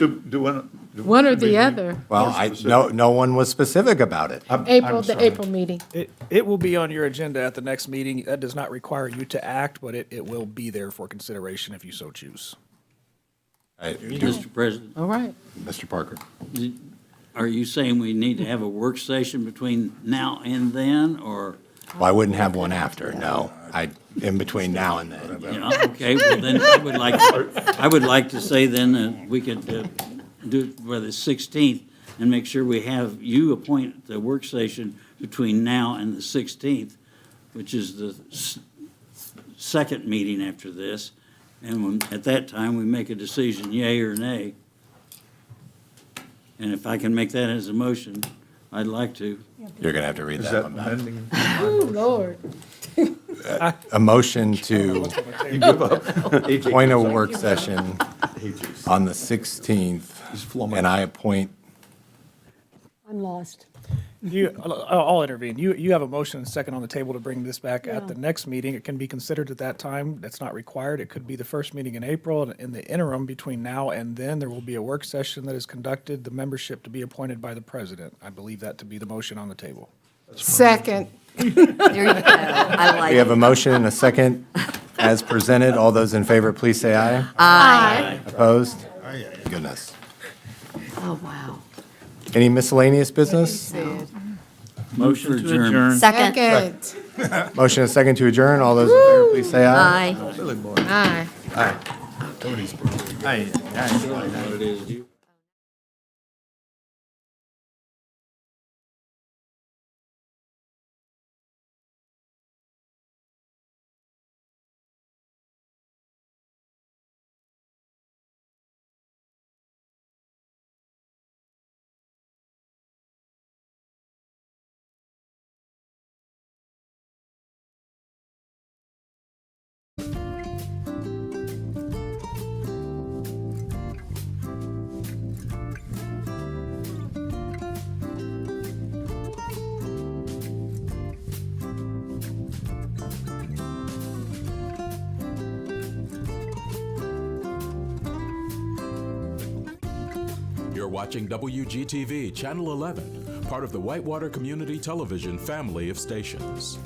One or the other. Well, no one was specific about it. April, the April meeting. It will be on your agenda at the next meeting. That does not require you to act, but it will be there for consideration if you so choose. Mr. President, All right. Mr. Parker. are you saying we need to have a work session between now and then, or Well, I wouldn't have one after, no. In between now and then. Yeah, okay, well then, I would like to say then that we could do it by the 16th and make sure we have you appoint the work session between now and the 16th, which is the second meeting after this. And at that time, we make a decision, yea or nay. And if I can make that as a motion, I'd like to. You're going to have to read Is that that one back. amending? Ooh, Lord. A motion to You give up? appoint a work session on the 16th, and I appoint, I'm lost. I'll intervene. You have a motion and second on the table to bring this back at the next meeting. It can be considered at that time. That's not required. It could be the first meeting in April. And in the interim, between now and then, there will be a work session that is conducted, the membership to be appointed by the president. I believe that to be the motion on the table. Second. There you go. I like we have it. a motion and a second as presented. All those in favor, please say aye. Aye. Opposed? Goodness. Oh, wow. Any miscellaneous business? Motion to adjourn. Second. Motion and second to adjourn. All those in favor, please say aye. Aye. Aye. What it is. You're watching WGTV Channel 11, part of the Whitewater Community Television family of stations.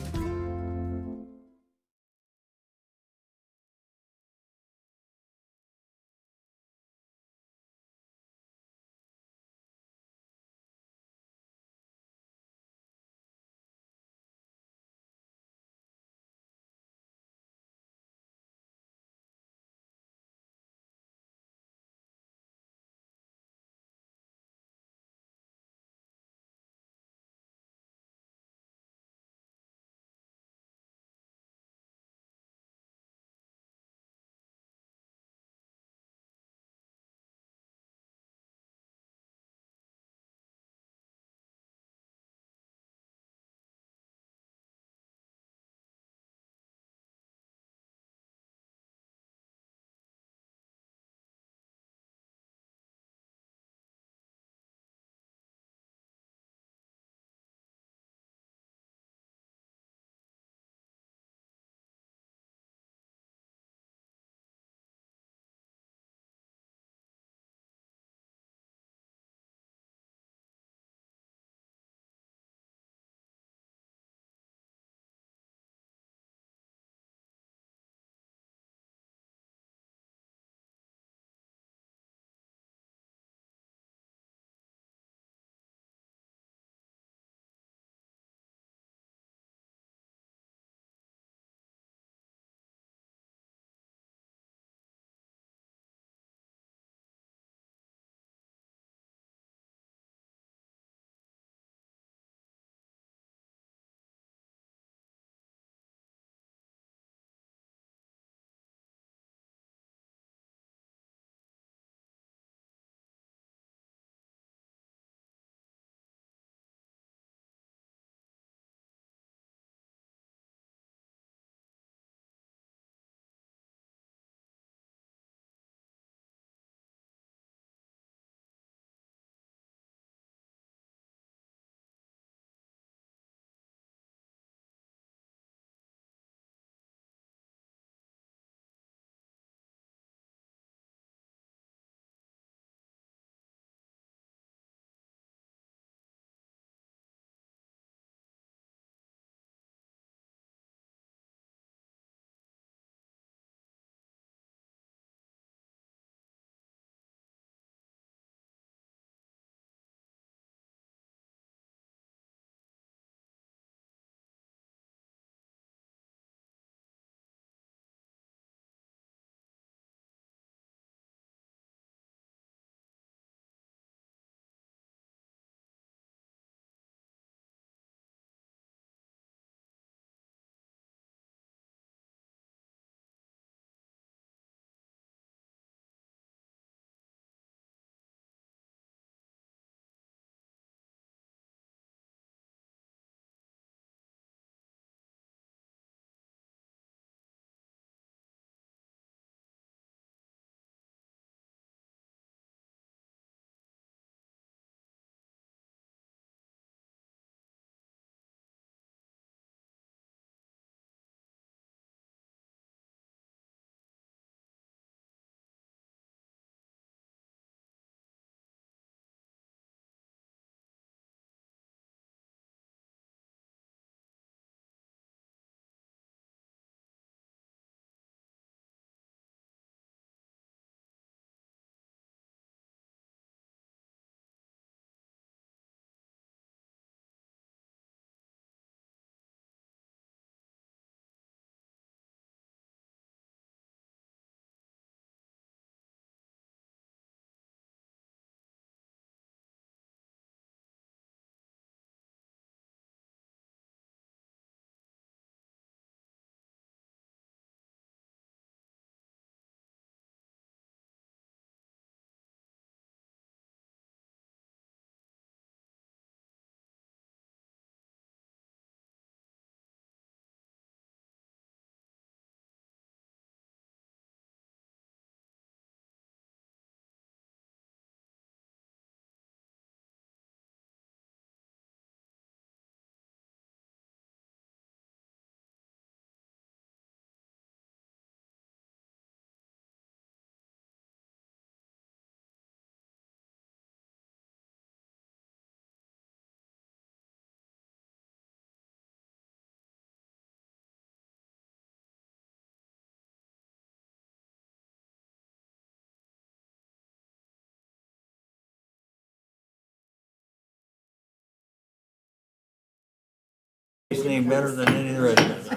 His name better than any of the rest of us.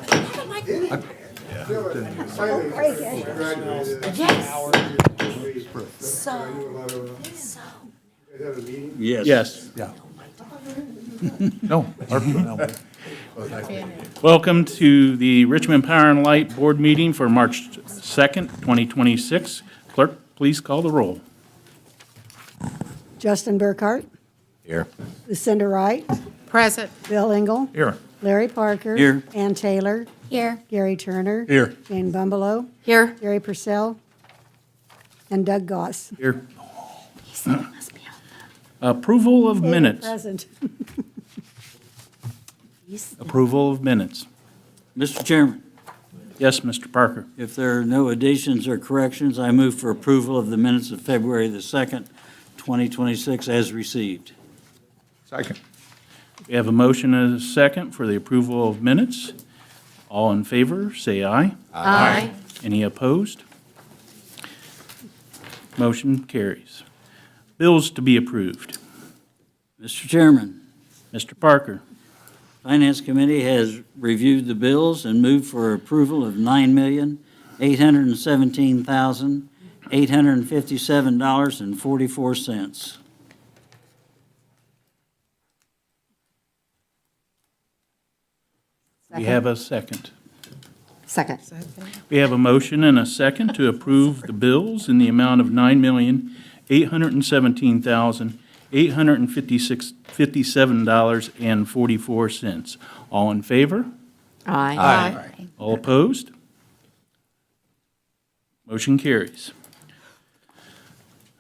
Yes. Yes. Yeah. No, RP&L Board. Welcome to the Richmond Power and Light Board meeting for March 2nd, 2026. Clerk, please call the roll. Justin Burkhart, Here. Lucinda Wright, Present. Bill Engel, Here. Larry Parker. Here. Ann Taylor, Here. Gary Turner. Here. Jane Bumbelow, Here. Gary Purcell, and Doug Goss. Here. Approval of minutes. Present. Approval of minutes. Mr. Chairman, Yes, Mr. Parker. if there are no additions or corrections, I move for approval of the minutes of February the 2nd, 2026 as received. Second. We have a motion and a second for the approval of minutes. All in favor, say aye. Aye. Any opposed? Motion carries. Bills to be approved. Mr. Chairman, Mr. Parker. Finance Committee has reviewed the bills and moved for approval of $9,817,857.44. We have a second. Second. We have a motion and a second to approve the bills in the amount of $9,817,857.44. All in favor? Aye. All opposed? Motion carries.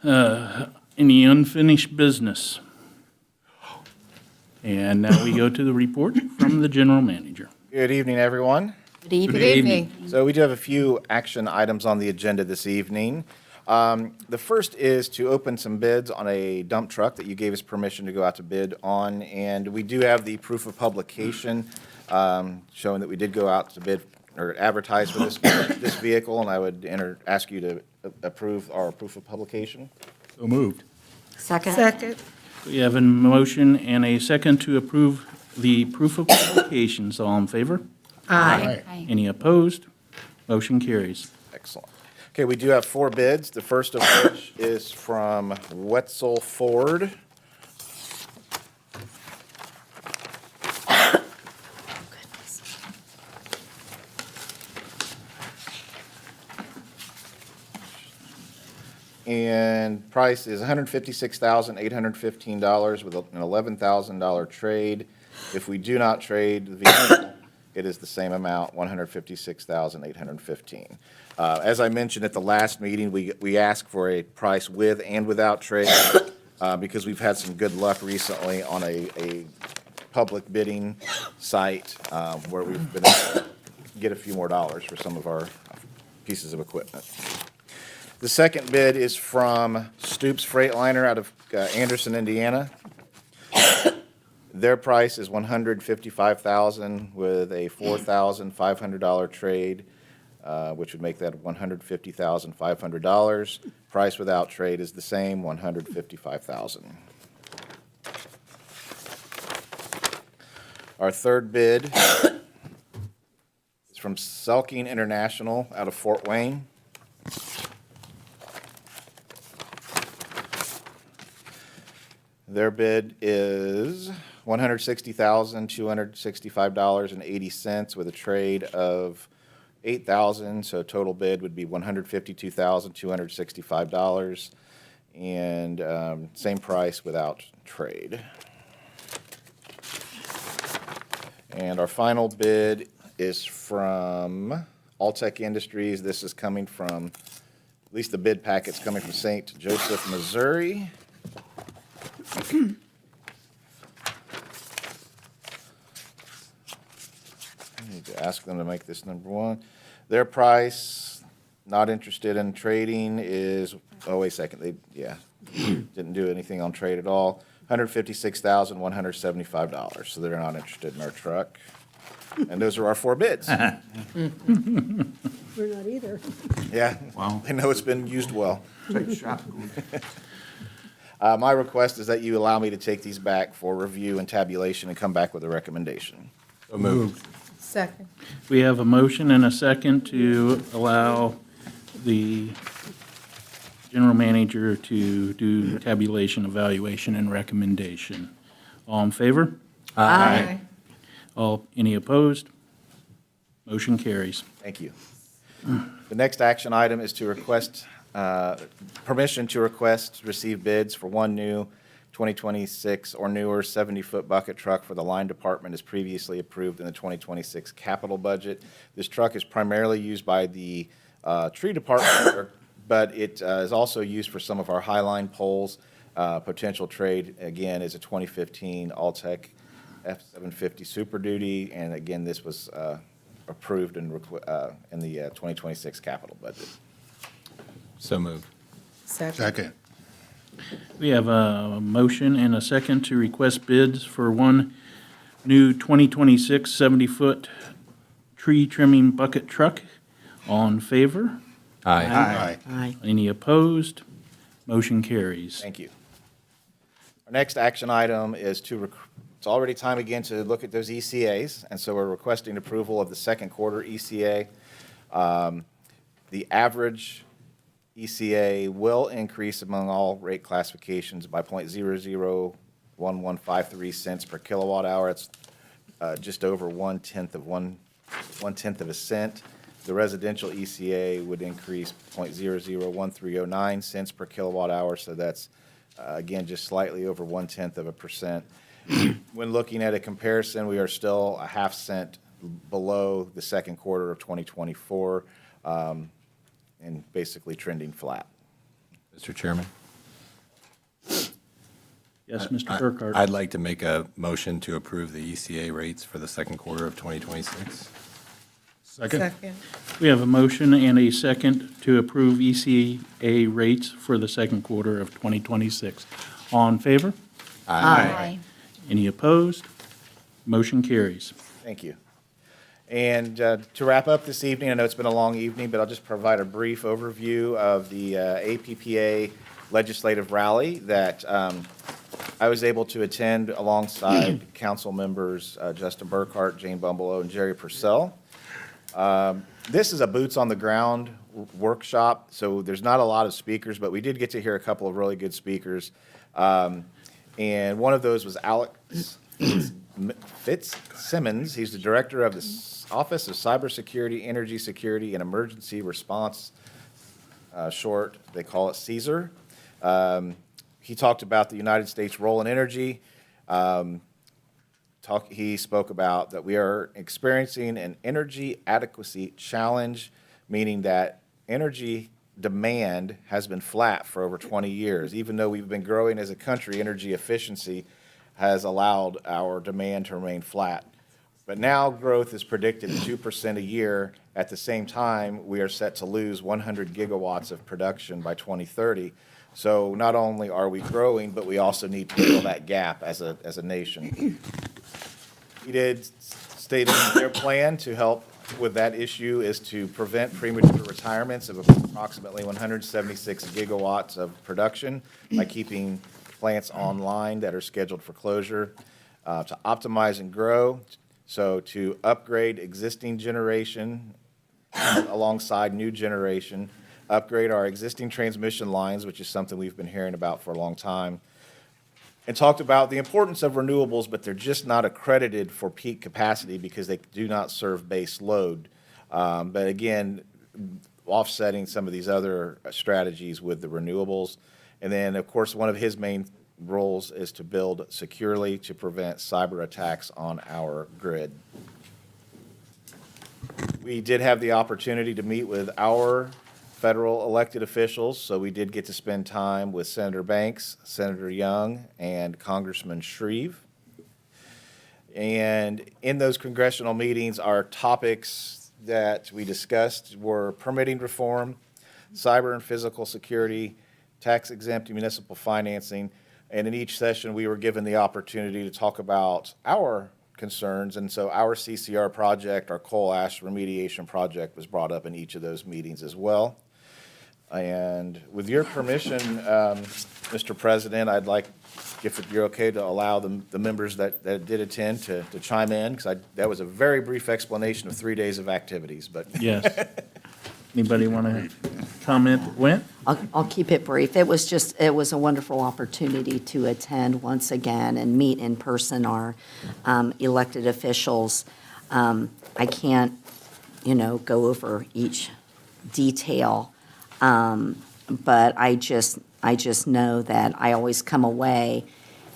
Any unfinished business? And now we go to the report from the general manager. Good evening, everyone. Good evening. Good evening. So we do have a few action items on the agenda this evening. The first is to open some bids on a dump truck that you gave us permission to go out to bid on. And we do have the proof of publication showing that we did go out to bid or advertise for this vehicle. And I would ask you to approve our proof of publication. So moved. Second. Second. We have a motion and a second to approve the proof of publications. All in favor? Aye. Any opposed? Motion carries. Excellent. Okay, we do have 4 bids, the first of which is from Wetzel Ford. And price is $156,815 with an $11,000 trade. If we do not trade the vehicle, it is the same amount, $156,815. As I mentioned at the last meeting, we asked for a price with and without trade because we've had some good luck recently on a public bidding site where we've been able to get a few more dollars for some of our pieces of equipment. The second bid is from Stoops Freightliner out of Anderson, Indiana. Their price is $155,000 with a $4,500 trade, which would make that $150,500. Price without trade is the same, $155,000. Our third bid is from Selking International out of Fort Wayne. Their bid is $160,265.80 with a trade of $8,000, so total bid would be $152,265, and same price without trade. And our final bid is from Alltech Industries. This is coming from, at least the bid packet's coming from St. Joseph, Missouri. I need to ask them to make this number 1. Their price, not interested in trading, is, oh, wait a second, didn't do anything on trade at all, $156,175, so they're not interested in our truck. And those are our 4 bids. We're not either. Yeah, Wow. I know it's been used well. Take a shot. My request is that you allow me to take these back for review and tabulation and come back with a recommendation. So moved. Second. We have a motion and a second to allow the general manager to do tabulation, evaluation, and recommendation. All in favor? Aye. Any opposed? Motion carries. Thank you. The next action item is to request permission to receive bids for one new 2026 or newer 70-foot bucket truck for the line department as previously approved in the 2026 capital budget. This truck is primarily used by the tree department, but it is also used for some of our highline poles. Potential trade, again, is a 2015 Alltech F-750 Super Duty, and again, this was approved in the 2026 capital budget. So moved. Second. We have a motion and a second to request bids for one new 2026 70-foot tree trimming bucket truck. All in favor? Aye. Aye. Any opposed? Motion carries. Thank you. Our next action item is it's already time again to look at those ECAs, and so we're requesting approval of the second quarter ECA. The average ECA will increase among all rate classifications by 0.001153 cents per kilowatt hour. It's just over one-tenth of a cent. The residential ECA would increase 0.001309 cents per kilowatt hour, so that's, again, just slightly over one-tenth of a percent. When looking at a comparison, we are still a half cent below the second quarter of 2024, and basically trending flat. Mr. Chairman? Yes, Mr. Burkhart. I'd like to make a motion to approve the ECA rates for the second quarter of 2026. Second. We have a motion and a second to approve ECA rates for the second quarter of 2026. All in favor? Aye. Any opposed? Motion carries. Thank you. And to wrap up this evening, I know it's been a long evening, but I'll just provide a brief overview of the APPA legislative rally that I was able to attend alongside council members Justin Burkhart, Jane Bumbleow, and Jerry Purcell. This is a boots-on-the-ground workshop, so there's not a lot of speakers, but we did get to hear a couple of really good speakers. And one of those was Alex Fitzsimmons. He's the director of the Office of Cybersecurity, Energy Security, and Emergency Response, short, they call it CSER. He talked about the United States' role in energy. He spoke about that we are experiencing an energy adequacy challenge, meaning that energy demand has been flat for over 20 years. Even though we've been growing as a country, energy efficiency has allowed our demand to remain flat. But now growth is predicted at 2% a year. At the same time, we are set to lose 100 gigawatts of production by 2030. So not only are we growing, but we also need to fill that gap as a nation. He did state in their plan to help with that issue is to prevent premature retirements of approximately 176 gigawatts of production by keeping plants online that are scheduled for closure, to optimize and grow, so to upgrade existing generation alongside new generation, upgrade our existing transmission lines, which is something we've been hearing about for a long time, and talked about the importance of renewables, but they're just not accredited for peak capacity because they do not serve base load. But again, offsetting some of these other strategies with the renewables. And then, of course, one of his main roles is to build securely to prevent cyber attacks on our grid. We did have the opportunity to meet with our federal elected officials, so we did get to spend time with Senator Banks, Senator Young, and Congressman Shreve. And in those congressional meetings, our topics that we discussed were permitting reform, cyber and physical security, tax-exempt municipal financing, and in each session, we were given the opportunity to talk about our concerns, and so our CCR project, our coal ash remediation project, was brought up in each of those meetings as well. And with your permission, Mr. President, I'd like, if you're okay, to allow the members that did attend to chime in, because that was a very brief explanation of 3 days of activities, but. Yes. Anybody want to comment? Went? I'll keep it brief. It was a wonderful opportunity to attend once again and meet in person our elected officials. I can't, go over each detail, but I just know that I always come away,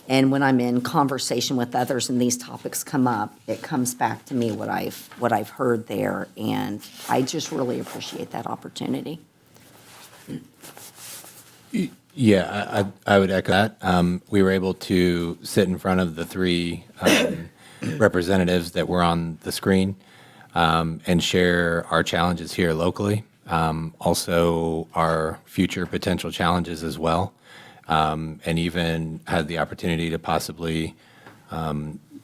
and when I'm in conversation with others and these topics come up, it comes back to me what I've heard there, and I just really appreciate that opportunity. Yeah, I would echo that. We were able to sit in front of the three representatives that were on the screen and share our challenges here locally, also our future potential challenges as well, and even had the opportunity to possibly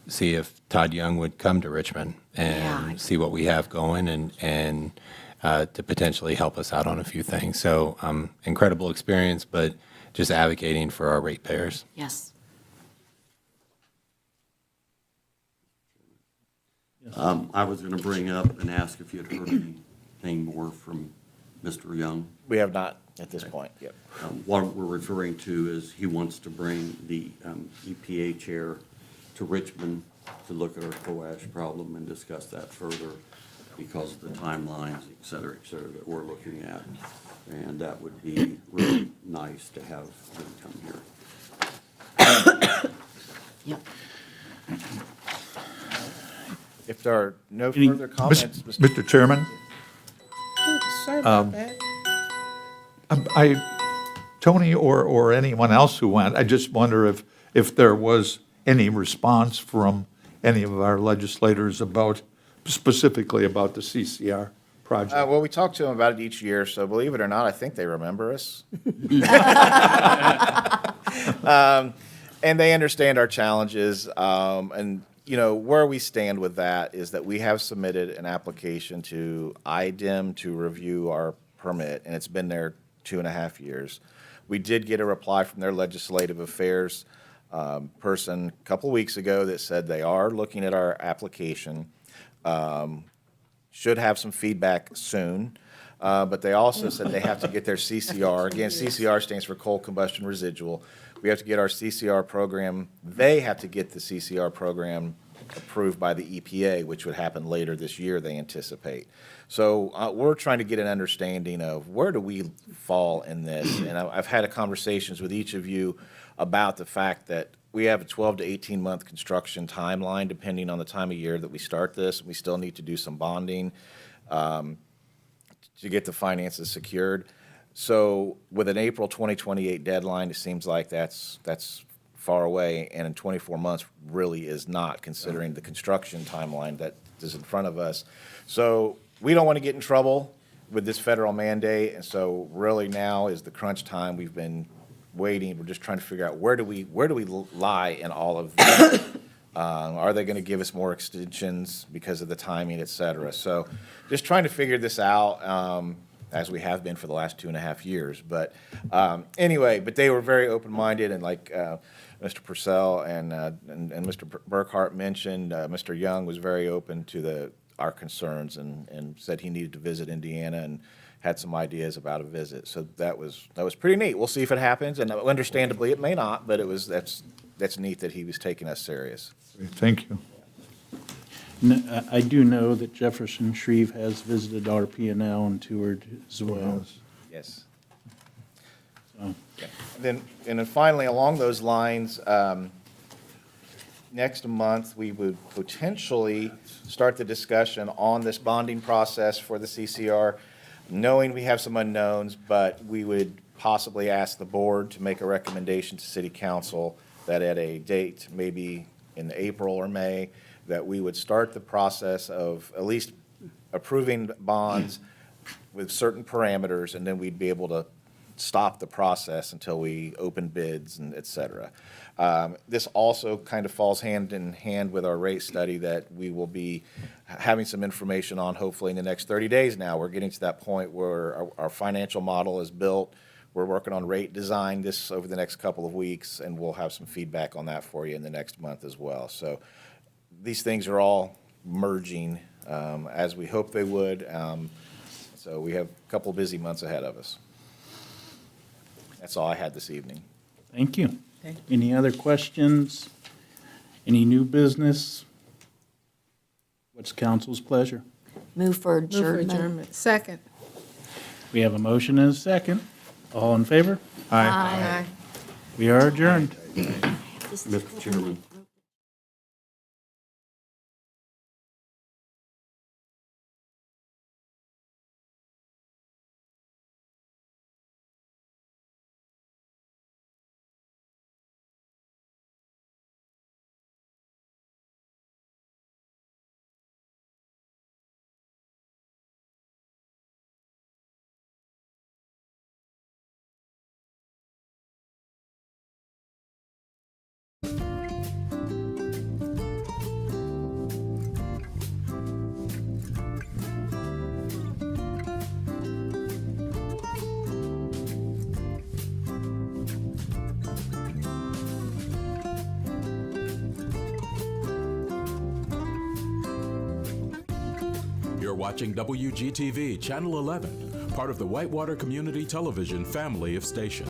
see if Todd Young would come to Richmond and see what we have going and to potentially help us out on a few things. So incredible experience, but just advocating for our ratepayers. Yes. I was going to bring up and ask if you had heard anything more from Mr. Young. We have not at this point, yep. What we're referring to is he wants to bring the EPA chair to Richmond to look at our coal ash problem and discuss that further because of the timelines, et cetera, that we're looking at. And that would be really nice to have him come here. Yep. If there are no further comments, Mr. Chairman? Sorry about that. Tony or anyone else who went, I just wonder if there was any response from any of our legislators specifically about the CCR project. well, we talk to them about it each year, so believe it or not, I think they remember us. And they understand our challenges, and where we stand with that is that we have submitted an application to IDEM to review our permit, and it's been there 2.5 years. We did get a reply from their legislative affairs person a couple weeks ago that said they are looking at our application, should have some feedback soon, but they also said they have to get their CCR. Again, CCR stands for coal combustion residual. We have to get our CCR program, they have to get the CCR program approved by the EPA, which would happen later this year, they anticipate. So we're trying to get an understanding of where do we fall in this. And I've had conversations with each of you about the fact that we have a 12 to 18-month construction timeline, depending on the time of year that we start this. We still need to do some bonding to get the finances secured. So with an April 2028 deadline, it seems like that's far away, and in 24 months really is not, considering the construction timeline that is in front of us. So we don't want to get in trouble with this federal mandate, and so really now is the crunch time. We've been waiting. We're just trying to figure out where do we lie in all of this. Are they going to give us more extensions because of the timing, et cetera? So just trying to figure this out. As we have been for the last 2.5 years. But anyway, but they were very open-minded, and like Mr. Purcell and Mr. Burkhart mentioned, Mr. Young was very open to our concerns and said he needed to visit Indiana and had some ideas about a visit. So that was pretty neat. We'll see if it happens, and understandably it may not, but that's neat that he was taking us serious. Thank you. I do know that Jefferson Shreve has visited RP&L and toured as well. Yes. So. And then finally, along those lines, next month, we would potentially start the discussion on this bonding process for the CCR, knowing we have some unknowns, but we would possibly ask the board to make a recommendation to City Council that at a date, maybe in April or May, that we would start the process of at least approving bonds with certain parameters, and then we'd be able to stop the process until we open bids and et cetera. This also kind of falls hand in hand with our rate study that we will be having some information on hopefully in the next 30 days now. We're getting to that point where our financial model is built. We're working on rate design this over the next couple of weeks, and we'll have some feedback on that for you in the next month as well. So these things are all merging as we hope they would. So we have a couple busy months ahead of us. That's all I had this evening. Thank you. Thank Any other questions? Any new business? What's council's pleasure? Move for Move for adjournment. adjournment. Second. We have a motion and a second. All in favor? Aye. We are adjourned. Mr. Chairman. You're watching WGTV Channel 11, part of the Whitewater Community Television family of stations.